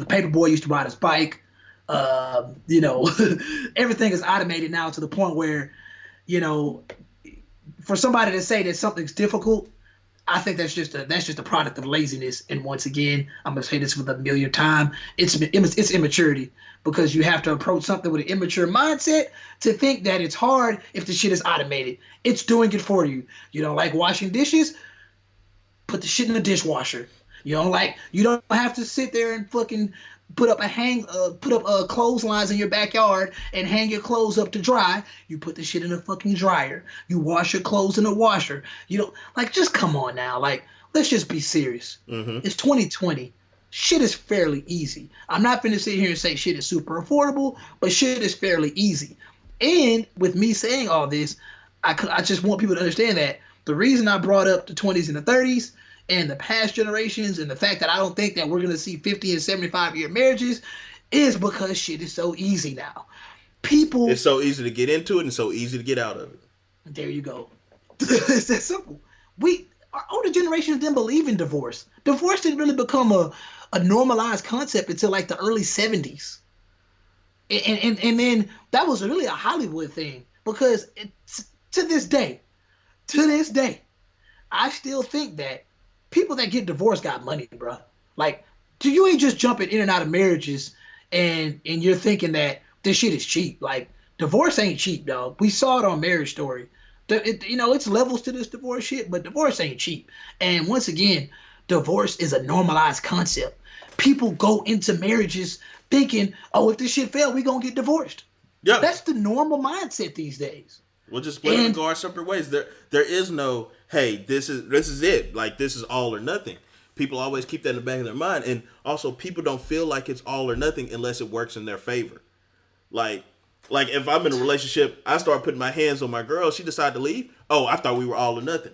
paper boy used to ride his bike. Everything is automated now to the point where, for somebody to say that something's difficult, I think that's just a product of laziness. And once again, I'm gonna say this for the millionth time: it's immaturity, because you have to approach something with an immature mindset to think that it's hard if the shit is automated. It's doing it for you. You don't like washing dishes? Put the shit in the dishwasher. You don't have to sit there and fucking put up clotheslines in your backyard and hang your clothes up to dry. You put the shit in a fucking dryer. You wash your clothes in the washer. Just come on now. Like, let's just be serious. Mm-hmm. It's 2020. Shit is fairly easy. I'm not finna sit here and say shit is super affordable, but shit is fairly easy. And with me saying all this, I just want people to understand that the reason I brought up the 20s and the 30s and the past generations, and the fact that I don't think that we're going to see 50 and 75-year marriages, is because shit is so easy now. It's so easy to get into it and so easy to get out of it. There you go. It's that simple. Our older generations didn't believe in divorce. Divorce didn't really become a normalized concept until like the early 70s. And then that was really a Hollywood thing, because to this day, I still think that people that get divorced got money, bro. Like, you ain't just jumping in and out of marriages and you're thinking that this shit is cheap. Like, divorce ain't cheap, dog. We saw it on Marriage Story. It's levels to this divorce shit, but divorce ain't cheap. And once again, divorce is a normalized concept. People go into marriages thinking, oh, if this shit fail, we gonna get divorced. Yeah, that's the normal mindset these days. We'll just split and go our separate ways. There is no, hey, this is it. Like, this is all or nothing. People always keep that in the back of their mind. And also, people don't feel like it's all or nothing unless it works in their favor. Like if I'm in a relationship, I start putting my hands on my girl, she decide to leave. Oh, I thought we were all or nothing.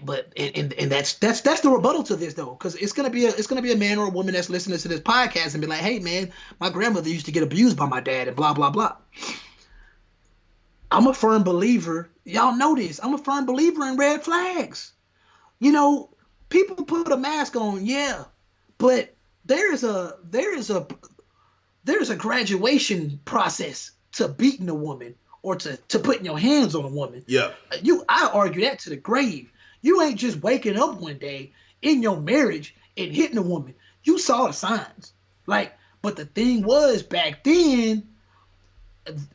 And that's the rebuttal to this though, because it's gonna be a man or a woman that's listening to this podcast and be like, hey man, my grandmother used to get abused by my dad and blah blah blah. I'm a firm believer. Y'all know this. I'm a firm believer in red flags. You know, people put a mask on, yeah, but there is a graduation process to beating a woman or to putting your hands on a woman. Yeah. I argue that to the grave. You ain't just waking up one day in your marriage and hitting a woman. You saw the signs. Like, but the thing was back then,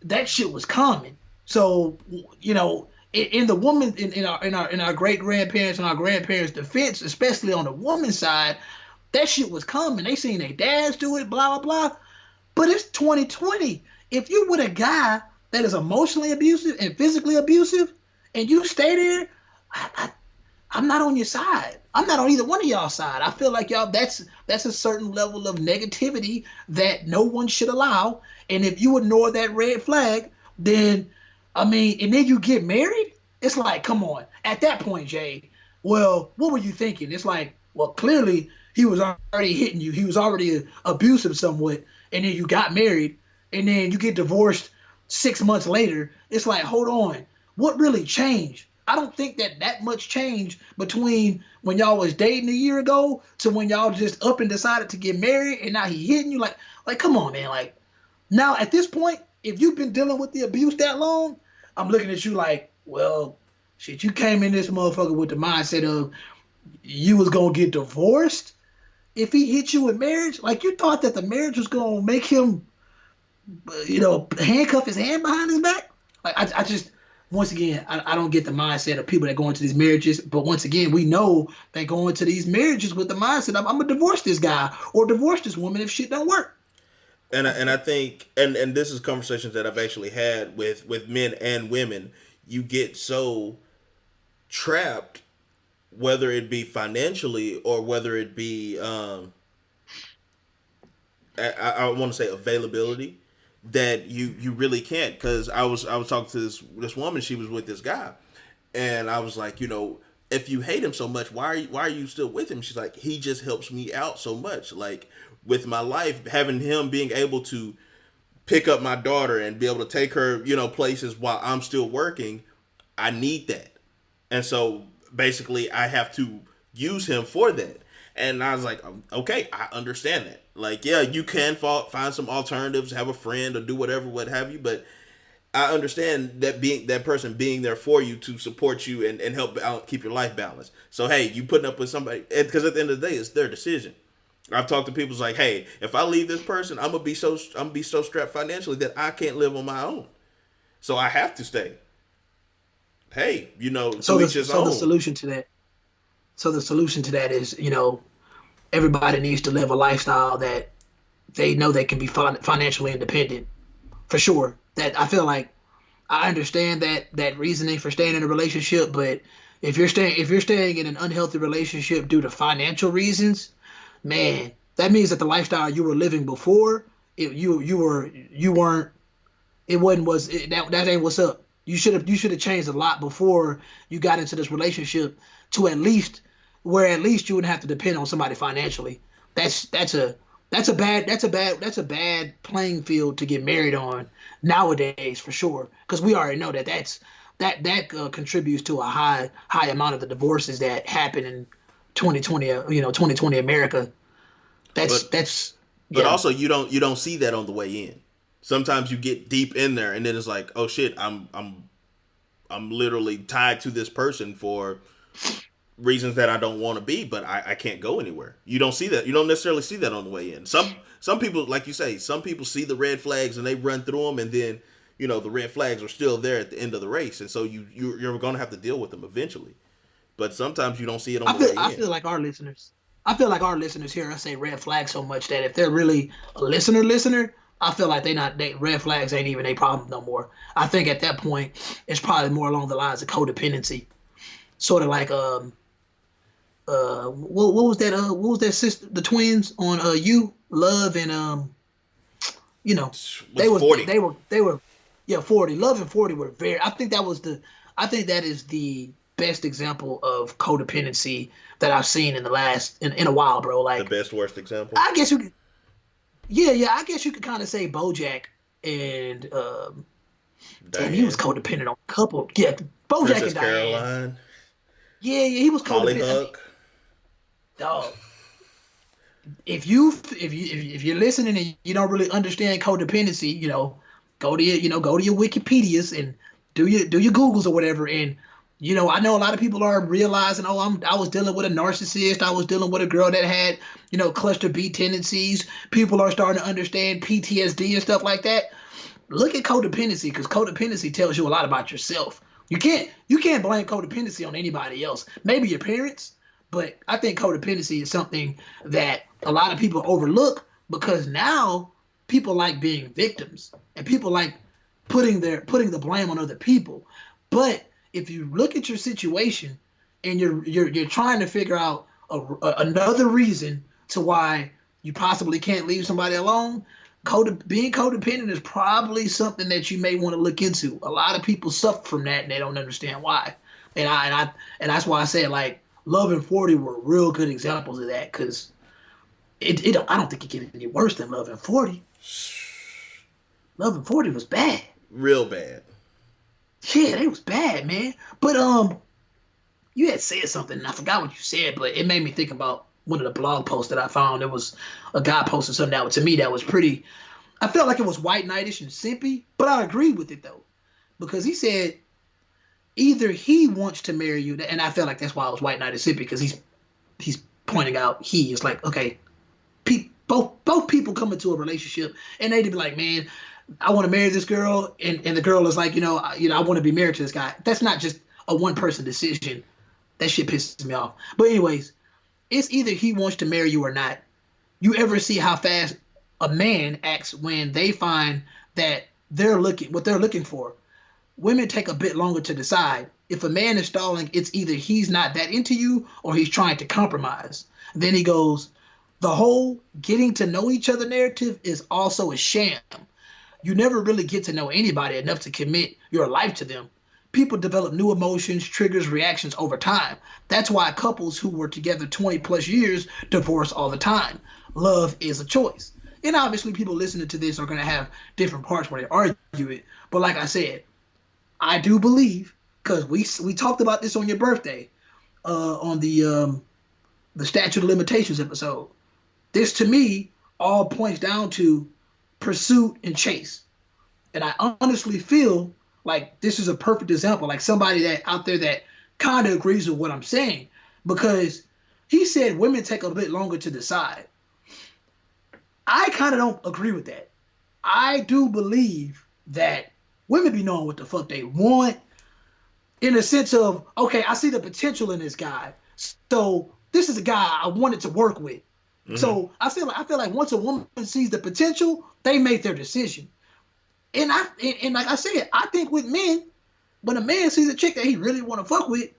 that shit was common. So, you know, in the woman in our great grandparents and our grandparents' defense, especially on the woman's side, that shit was common. They seen their dads do it, blah blah blah. But it's 2020. If you with a guy that is emotionally abusive and physically abusive, and you stay there, I'm not on your side. I'm not on either one of y'all side. I feel like y'all that's a certain level of negativity that no one should allow. And if you ignore that red flag, then I mean, and then you get married, it's like, come on. At that point, Jay, well, what were you thinking? It's like, well, clearly he was already hitting you. He was already abusive somewhat. And then you got married, and then you get divorced 6 months later. It's like, hold on, what really changed? I don't think that much changed between when y'all was dating a year ago to when y'all just up and decided to get married, and now he hitting you. Like come on, man. Like, now at this point, if you've been dealing with the abuse that long, I'm looking at you like, well, shit, you came in this motherfucker with the mindset of you was gonna get divorced if he hit you in marriage. Like, you thought that the marriage was gonna make him, you know, handcuff his hand behind his back. Like, I just, once again, I don't get the mindset of people that go into these marriages. But once again, we know they go into these marriages with the mindset of, I'm gonna divorce this guy or divorce this woman if shit don't work. And I think, and this is conversations that I've actually had with men and women. You get so trapped, whether it be financially or whether it be, I want to say availability, that you really can't. Because I was talking to this woman. She was with this guy, and I was like, you know, if you hate him so much, why are you still with him? She's like, he just helps me out so much. Like, with my life, having him being able to pick up my daughter and be able to take her, you know, places while I'm still working, I need that. And so basically I have to use him for that. And I was like, okay, I understand that. Like, yeah, you can find some alternatives, have a friend or do whatever, what have you. But I understand that that person being there for you to support you and help keep your life balanced. So, hey, you putting up with somebody, because at the end of the day, it's their decision. I've talked to people like, hey, if I leave this person, I'm gonna be so strapped financially that I can't live on my own. So I have to stay. Hey, you know, so the solution to that is, you know, everybody needs to live a lifestyle that they know they can be financially independent. For sure. That I feel like I understand that reasoning for staying in a relationship, but if you're staying in an unhealthy relationship due to financial reasons, man, that means that the lifestyle you were living before, that ain't what's up. You should have changed a lot before you got into this relationship to at least you wouldn't have to depend on somebody financially. That's a bad playing field to get married on nowadays, for sure, because we already know that contributes to a high amount of the divorces that happen in 2020, 2020 America. But also you don't see that on the way in. Sometimes you get deep in there and then it's like, oh shit, I'm literally tied to this person for reasons that I don't want to be, but I can't go anywhere. You don't see that. You don't necessarily see that on the way in. Some people, like you say, some people see the red flags and they run through them, and then, you know, the red flags are still there at the end of the race, and so you're going to have to deal with them eventually. But sometimes you don't see it on the way in. I feel like our listeners hear us say red flags so much that if they're really a listener, I feel like red flags ain't even a problem no more. I think at that point it's probably more along the lines of codependency, sort of like what was that sister, the twins on You Love and you know, they were 40. Yeah, 40. Love and 40 were very. I think that is the best example of codependency that I've seen in the last in a while, bro. The Like, best worst example. I guess you could, yeah, I guess you could kind of say BoJack and damn, he was Diane. codependent on a couple. Yeah, BoJack Princess and Diane. Caroline. Yeah, he was Holly codependent. I mean, Huck. dog. If you're listening and you don't really understand codependency, go to your Wikipedias and do your Googles or whatever. And I know a lot of people are realizing, oh, I was dealing with a narcissist, I was dealing with a girl that had cluster B tendencies. People are starting to understand PTSD and stuff like that. Look at codependency, because codependency tells you a lot about yourself. You can't blame codependency on anybody else. Maybe your parents, but I think codependency is something that a lot of people overlook, because now people like being victims and people like putting the blame on other people. But if you look at your situation and you're trying to figure out another reason to why you possibly can't leave somebody alone, being codependent is probably something that you may want to look into. A lot of people suffer from that and they don't understand why. And that's why I say, like, Love and 40 were real good examples of that, because I don't think it gets any worse than Love and 40. Love and 40 was bad. Real bad. Yeah, they was bad, man. But you had said something, and I forgot what you said, but it made me think about one of the blog posts that I found. There was a guy posting something that, to me, that was pretty. I felt like it was white knightish and simpy, but I agreed with it though, because he said either he wants to marry you, and I felt like that's why it was white knight and simpy, because he's pointing out he is like, okay, both people come into a relationship and they'd be like, man, I want to marry this girl, and the girl is like, I want to be married to this guy. That's not just a one person decision. That shit pisses me off. But anyways, it's either he wants to marry you or not. You ever see how fast a man acts when they find that what they're looking for? Women take a bit longer to decide. If a man is stalling, it's either he's not that into you or he's trying to compromise. Then he goes, the whole getting to know each other narrative is also a sham. You never really get to know anybody enough to commit your life to them. People develop new emotions, triggers, reactions over time. That's why couples who were together 20 plus years divorce all the time. Love is a choice. And obviously people listening to this are going to have different parts where they argue it. But like I said, I do believe, because we talked about this on your birthday, on the statute of limitations episode. This, to me, all points down to pursuit and chase. And I honestly feel like this is a perfect example, like somebody that out there that kind of agrees with what I'm saying, because he said women take a bit longer to decide. I kind of don't agree with that. I do believe that women be knowing what the fuck they want, in a sense of, okay, I see the potential in this guy, so this is a guy I wanted to work with. Mm-hmm. So I feel like once a woman sees the potential, they make their decision. And like I said, I think with men, when a man sees a chick that he really want to fuck with,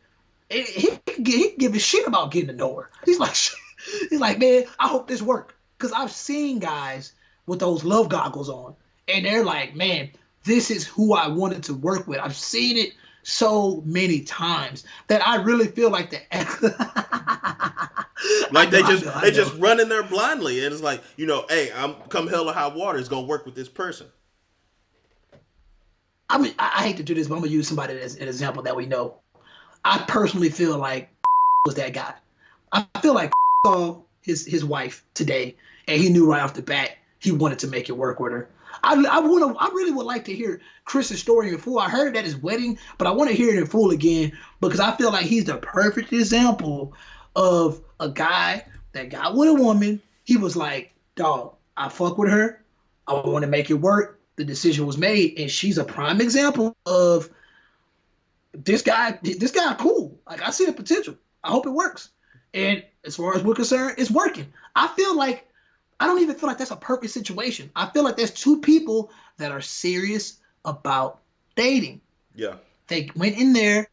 he can give a shit about getting to know her. He's like, man, I hope this works. Because I've seen guys with those love goggles on, and they're like, man, this is who I wanted to work with. I've seen it so many times that I really feel like like they just run in there blindly, and it's like, hey, I'm come hell or high water, it's gonna work with this person. I mean, I hate to do this, but I'm gonna use somebody as an example that we know. I personally feel like was that guy. I feel like saw his wife today, and he knew right off the bat he wanted to make it work with her. I really would like to hear Chris's story in full. I heard it at his wedding, but I want to hear it in full again, because I feel like he's the perfect example of a guy that got with a woman. He was like, dog, I fuck with her. I want to make it work. The decision was made, and she's a prime example of this guy. This guy cool. Like, I see the potential. I hope it works. And as far as we're concerned, it's working. I don't even feel like that's a perfect situation. I feel like there's two people that are serious about dating. Yeah. They went in there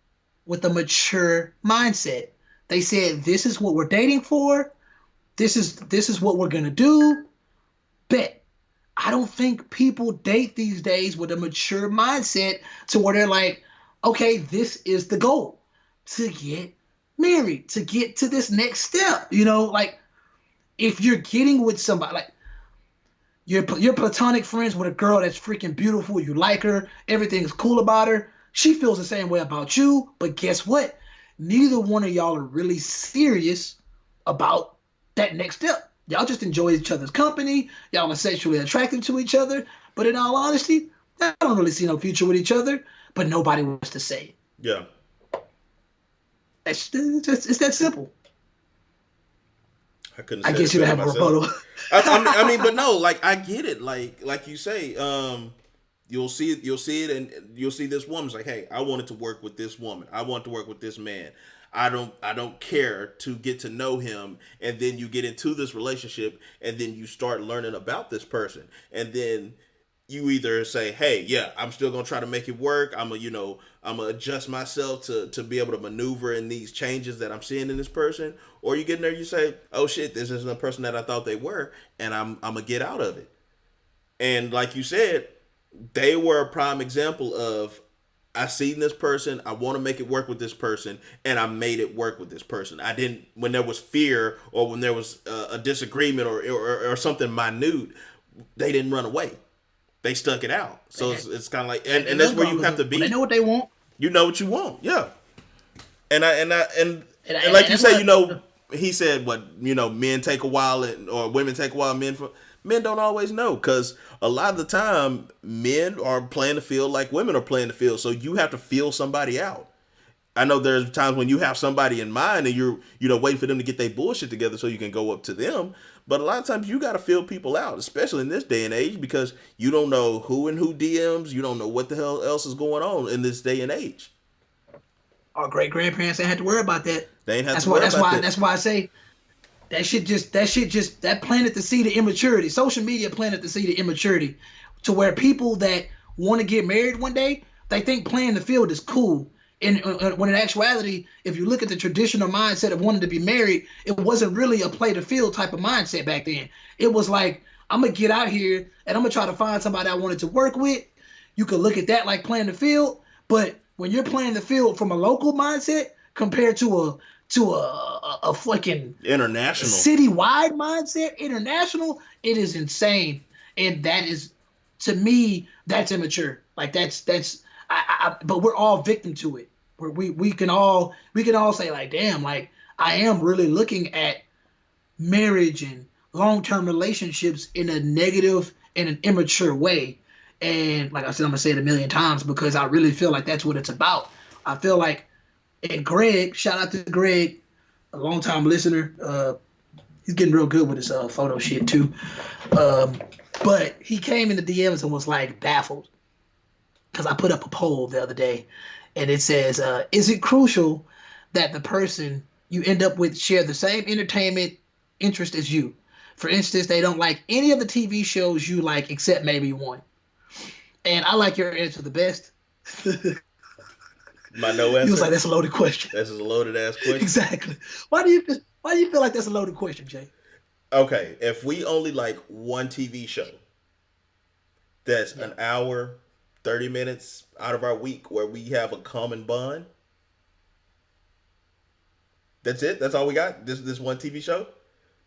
with a mature mindset. They said, this is what we're dating for. This is what we're going to do. Bet. I don't think people date these days with a mature mindset to where they're like, okay, this is the goal. to get married, to get to this next step. You know, like if you're getting with somebody, like you're platonic friends with a girl that's freaking beautiful, you like her, everything's cool about her. She feels the same way about you, but guess what? Neither one of y'all are really serious about that next step. Y'all just enjoy each other's company. Y'all are sexually attracted to each other. But in all honesty, I don't really see no future with each other. But nobody wants to say it. Yeah. It's that simple. I couldn't. I guess you don't have a rebuttal. I mean, but no, like I get it. Like you say, you'll see it, and you'll see this woman's like, hey, I wanted to work with this woman. I want to work with this man. I don't care to get to know him, and then you get into this relationship, and then you start learning about this person, and then you either say, hey, yeah, I'm still gonna try to make it work. I'm gonna adjust myself to be able to maneuver in these changes that I'm seeing in this person, or you get in there, you say, oh shit, this isn't the person that I thought they were, and I'm gonna get out of it. And like you said, they were a prime example of, I seen this person, I want to make it work with this person, and I made it work with this person. I didn't, when there was fear or when there was a disagreement or something minute, they didn't run away. They stuck it out. So it's kind of like, and that's where you have to be. They know what they want. You know what you want, yeah. And like you say, he said, men take a while, or women take a while. Men don't always know, because a lot of the time men are playing the field like women are playing the field. So you have to feel somebody out. I know there's times when you have somebody in mind and you're waiting for them to get their bullshit together so you can go up to them. But a lot of times you got to feel people out, especially in this day and age, because you don't know who DMs. You don't know what the hell else is going on in this day and age. Our great grandparents ain't had to worry about that. They ain't had to worry about that. That's why I say that shit just planted the seed of immaturity. Social media planted the seed of immaturity, to where people that want to get married one day, they think playing the field is cool. And when in actuality, if you look at the traditional mindset of wanting to be married, it wasn't really a play the field type of mindset back then. It was like, I'm going to get out here and I'm going to try to find somebody I wanted to work with. You could look at that like playing the field. But when you're playing the field from a local mindset compared to a fucking international citywide mindset, international, it is insane. And that is, to me, that's immature. Like but we're all victim to it. We can all say like, damn, like I am really looking at marriage and long-term relationships in a negative and an immature way. And like I said, I'm gonna say it a million times, because I really feel like that's what it's about. I feel like, and Greg, shout out to Greg, a long-time listener. He's getting real good with his photo shit too. But he came in the DMs and was like baffled, because I put up a poll the other day, and it says, is it crucial that the person you end up with share the same entertainment interest as you? For instance, they don't like any of the TV shows you like except maybe one. And I like your answer the best. My no answer? He was like, that's a loaded question. That's a loaded ass question. Exactly. Why do you feel like that's a loaded question, Jay? Okay, if we only like one TV show that's an hour, 30 minutes out of our week where we have a common bond, that's it? That's all we got? This one TV show?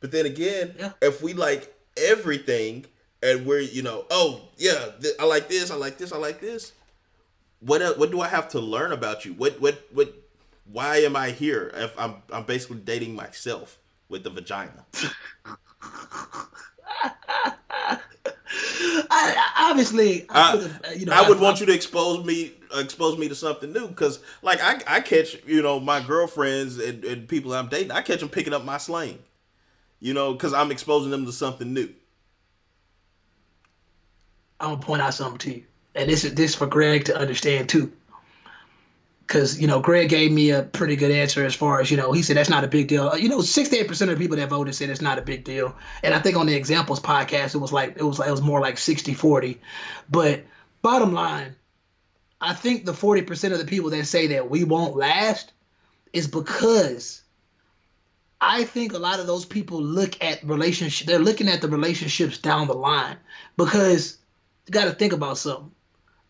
But then again, if we like everything and we're, oh, yeah, I like this, I like this, I like this. What do I have to learn about you? Why am I here if I'm basically dating myself with the vagina? I would want you to expose me to something new, because like I catch my girlfriends and people I'm dating, I catch them picking up my slang, because I'm exposing them to something new. I'm gonna point out something to you, and this is for Greg to understand too, because Greg gave me a pretty good answer as far as he said that's not a big deal. 68% of the people that voted said it's not a big deal, and I think on the Examples podcast it was more like 60-40. But bottom line, I think the 40% of the people that say that we won't last is because I think a lot of those people look at relationships. They're looking at the relationships down the line, because you got to think about something.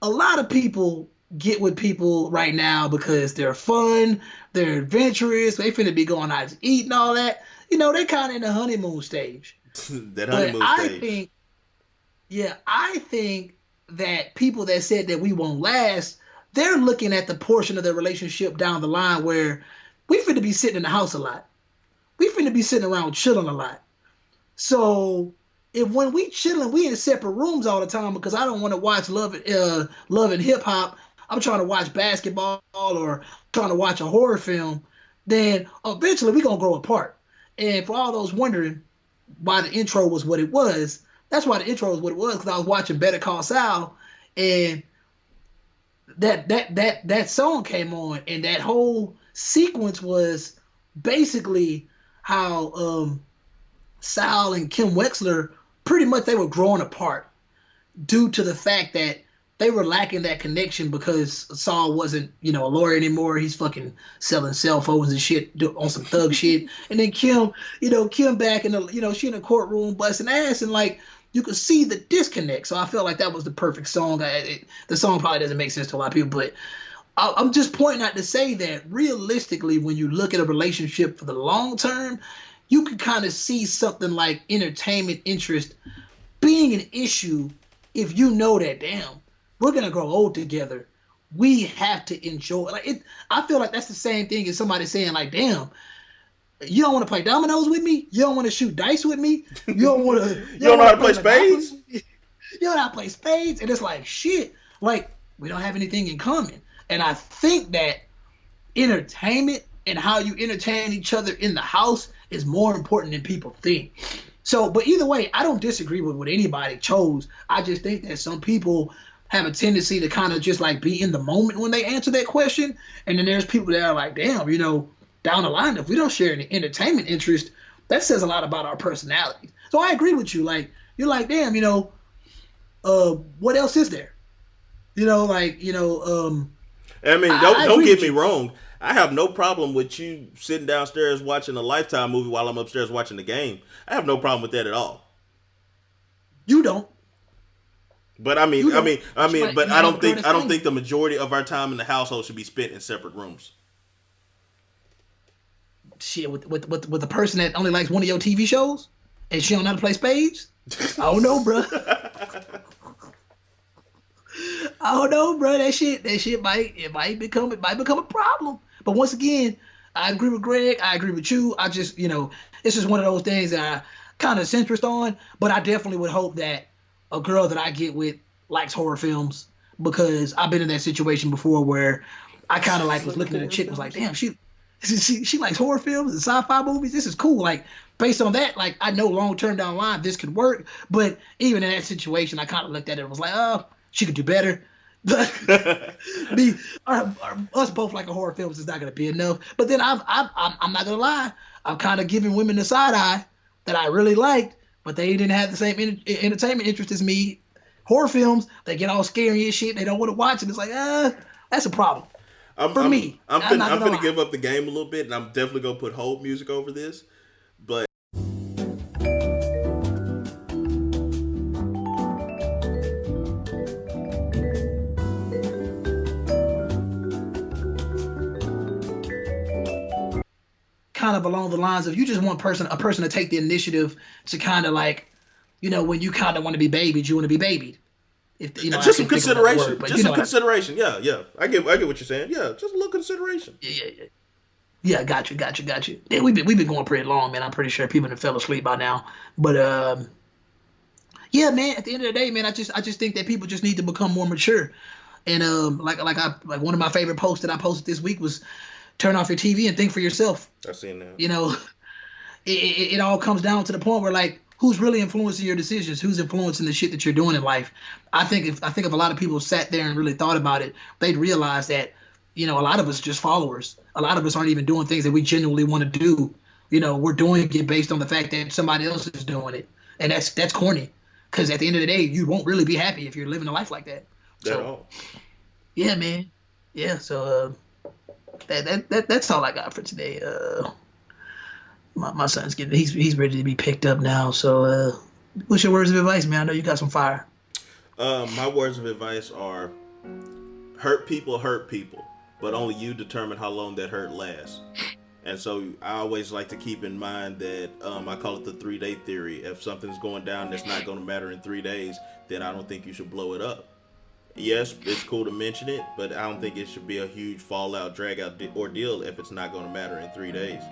A lot of people get with people right now because they're fun, they're adventurous, they finna be going out to eat and all that. They're kind of in the honeymoon stage. That But honeymoon I stage. think, yeah, I think that people that said that we won't last, they're looking at the portion of their relationship down the line where we finna be sitting in the house a lot. We finna be sitting around chilling a lot. So if when we chilling, we in separate rooms all the time because I don't want to watch Love and Hip Hop. I'm trying to watch basketball or trying to watch a horror film. Then eventually we gonna grow apart. And for all those wondering why the intro was what it was, that's why the intro was what it was because I was watching Better Call Saul, and that song came on, and that whole sequence was basically how Sal and Kim Wexler pretty much they were growing apart due to the fact that they were lacking that connection because Saul wasn't, a lawyer anymore. He's fucking selling cell phones and shit on some thug shit. And then Kim, Kim back in the, she in the courtroom busting ass and like you could see the disconnect. So I felt like that was the perfect song. The song probably doesn't make sense to a lot of people, but I'm just pointing out to say that realistically, when you look at a relationship for the long term, you can kind of see something like entertainment interest being an issue if you know that, damn, we're gonna grow old together. We have to enjoy like it. I feel like that's the same thing as somebody saying like, damn, you don't want to play dominoes with me. You don't want to shoot dice with me. You don't want to. You don't know how to play spades. You don't know how to play spades, and it's like shit. Like we don't have anything in common. And I think that entertainment and how you entertain each other in the house is more important than people think. So, but either way, I don't disagree with what anybody chose. I just think that some people have a tendency to kind of just like be in the moment when they answer that question. And then there's people that are like, damn, down the line, if we don't share any entertainment interest, that says a lot about our personalities. So I agree with you. Like, you're like, damn, what else is there? I mean, don't get me wrong. I have no problem with you sitting downstairs watching a Lifetime movie while I'm upstairs watching the game. I have no problem with that at all. You don't. But I don't think the majority of our time in the household should be spent in separate rooms. Shit, with the person that only likes one of your TV shows and she don't know how to play spades? I don't know, bro. I don't know, bro. That shit might become a problem. But once again, I agree with Greg. I agree with you. I just, it's just one of those things that I kind of centrist on. But I definitely would hope that a girl that I get with likes horror films because I've been in that situation before where I kind of like was looking at a chick and was like, damn, she likes horror films and sci-fi movies. This is cool. Like based on that, like I know long term down the line this could work. But even in that situation, I kind of looked at it and was like, oh, she could do better. Us both like a horror films is not gonna be enough. But then I'm not gonna lie, I'm kind of giving women the side eye that I really liked, but they didn't have the same entertainment interest as me. Horror films, they get all scary and shit. They don't want to watch it. It's like, that's a problem. I'm gonna give up the game a little bit, and I'm definitely gonna put hold music over this. But kind of along the lines of you just want a person to take the initiative to kind of like, when you kind of want to be babied, you want to be babied. Just some consideration. Consideration. Yeah. I get what you're saying. Yeah, just a little consideration. Yeah. Got you. Yeah, we've been going pretty long, man. I'm pretty sure people have fell asleep by now. But yeah, man. At the end of the day, man, I just think that people just need to become more mature. And like one of my favorite posts that I posted this week was turn off your TV and think for yourself. I've seen that. It all comes down to the point where like, who's really influencing your decisions? Who's influencing the shit that you're doing in life? I think if a lot of people sat there and really thought about it, they'd realize that, a lot of us are just followers. A lot of us aren't even doing things that we genuinely want to do. We're doing it based on the fact that somebody else is doing it. And that's corny. Because at the end of the day, you won't really be happy if you're living a life like that. Yeah, man. Yeah, so that's all I got for today. My son's he's ready to be picked up now. So what's your words of advice, man? I know you got some fire. My words of advice are hurt people, but only you determine how long that hurt lasts. And so I always like to keep in mind that I call it the 3-day theory. If something's going down that's not going to matter in 3 days, then I don't think you should blow it up. Yes, it's cool to mention it, but I don't think it should be a huge fallout, drag out ordeal if it's not going to matter in 3 days.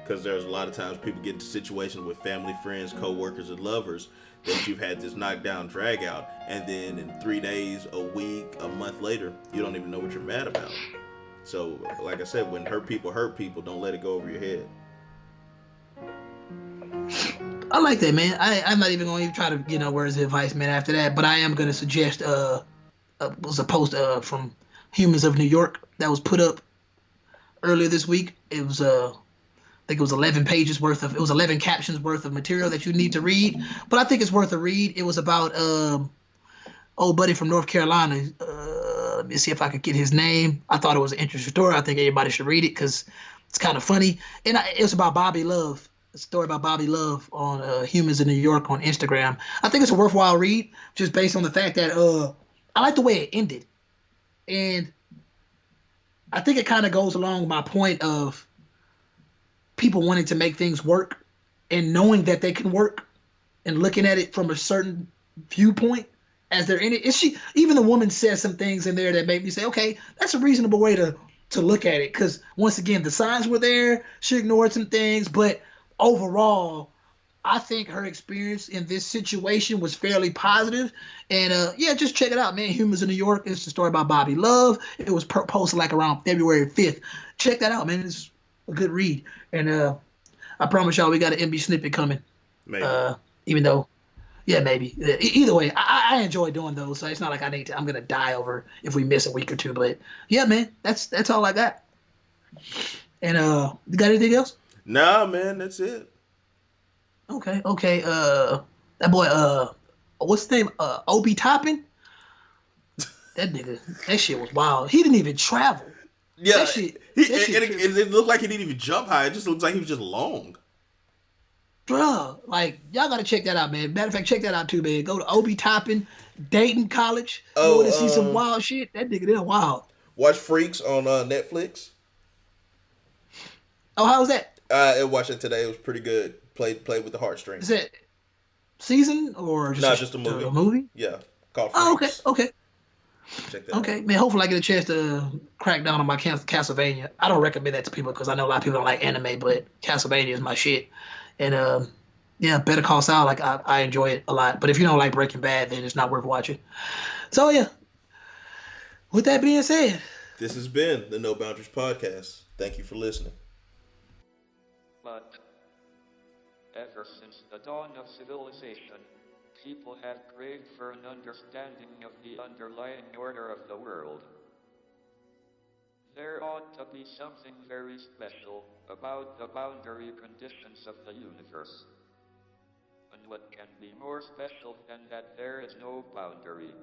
Because there's a lot of times people get into situations with family, friends, co-workers, and lovers that you've had this knockdown, drag out, and then in 3 days, a week, a month later, you don't even know what you're mad about. So, like I said, when hurt people, don't let it go over your head. I like that, man. I'm not even going to even try to, words of advice, man, after that. But I am going to suggest was a post from Humans of New York that was put up earlier this week. It was I think it was 11 pages worth of, it was 11 captions worth of material that you need to read. But I think it's worth a read. It was about old buddy from North Carolina. Let me see if I could get his name. I thought it was an interesting story. I think everybody should read it because it's kind of funny. And it was about Bobby Love. A story about Bobby Love on Humans in New York on Instagram. I think it's a worthwhile read just based on the fact that I like the way it ended. And I think it kind of goes along with my point of people wanting to make things work and knowing that they can work and looking at it from a certain viewpoint as they're in it. Even the woman says some things in there that make me say, okay, that's a reasonable way to look at it. Because once again, the signs were there. She ignored some things, but overall, I think her experience in this situation was fairly positive. And just check it out, man. Humans in New York. It's the story about Bobby Love. It was posted like around February 5th. Check that out, man. It's a good read. And I promise y'all, we got an MB snippet coming. Maybe. Even though, yeah, maybe. Either way, I enjoy doing those. So it's not like I'm gonna die over if we miss a week or two. But yeah, man, that's all I got. And you got anything else? Nah, man, that's it. Okay. That boy, what's his name? Obi Toppin? That nigga, that shit was wild. He didn't even travel. Yeah, that shit it looked like he didn't even jump high. It just looks like he was just long. Bruh, like, y'all gotta check that out, man. Matter of fact, check that out too, man. Go to Obi Toppin, Dayton College. You want to see some wild shit? That nigga, they're wild. Watch Freaks on Netflix. Oh, how was that? I watched it today. It was pretty good. Played with the heartstrings. Is it season or just a movie? A movie? Yeah, called Freaks. Oh, okay. Check that Okay, out. man. Hopefully, I get a chance to crack down on my Castlevania. I don't recommend that to people because I know a lot of people don't like anime, but Castlevania is my shit. And Better Call Saul, like I enjoy it a lot. But if you don't like Breaking Bad, then it's not worth watching. So yeah. With that being said, this has been the No Boundaries Podcast. Thank you for listening. But ever since the dawn of civilization, people have craved for an understanding of the underlying order of the world. There ought to be something very special about the boundary conditions of the universe. And what can be more special than that there is no boundary?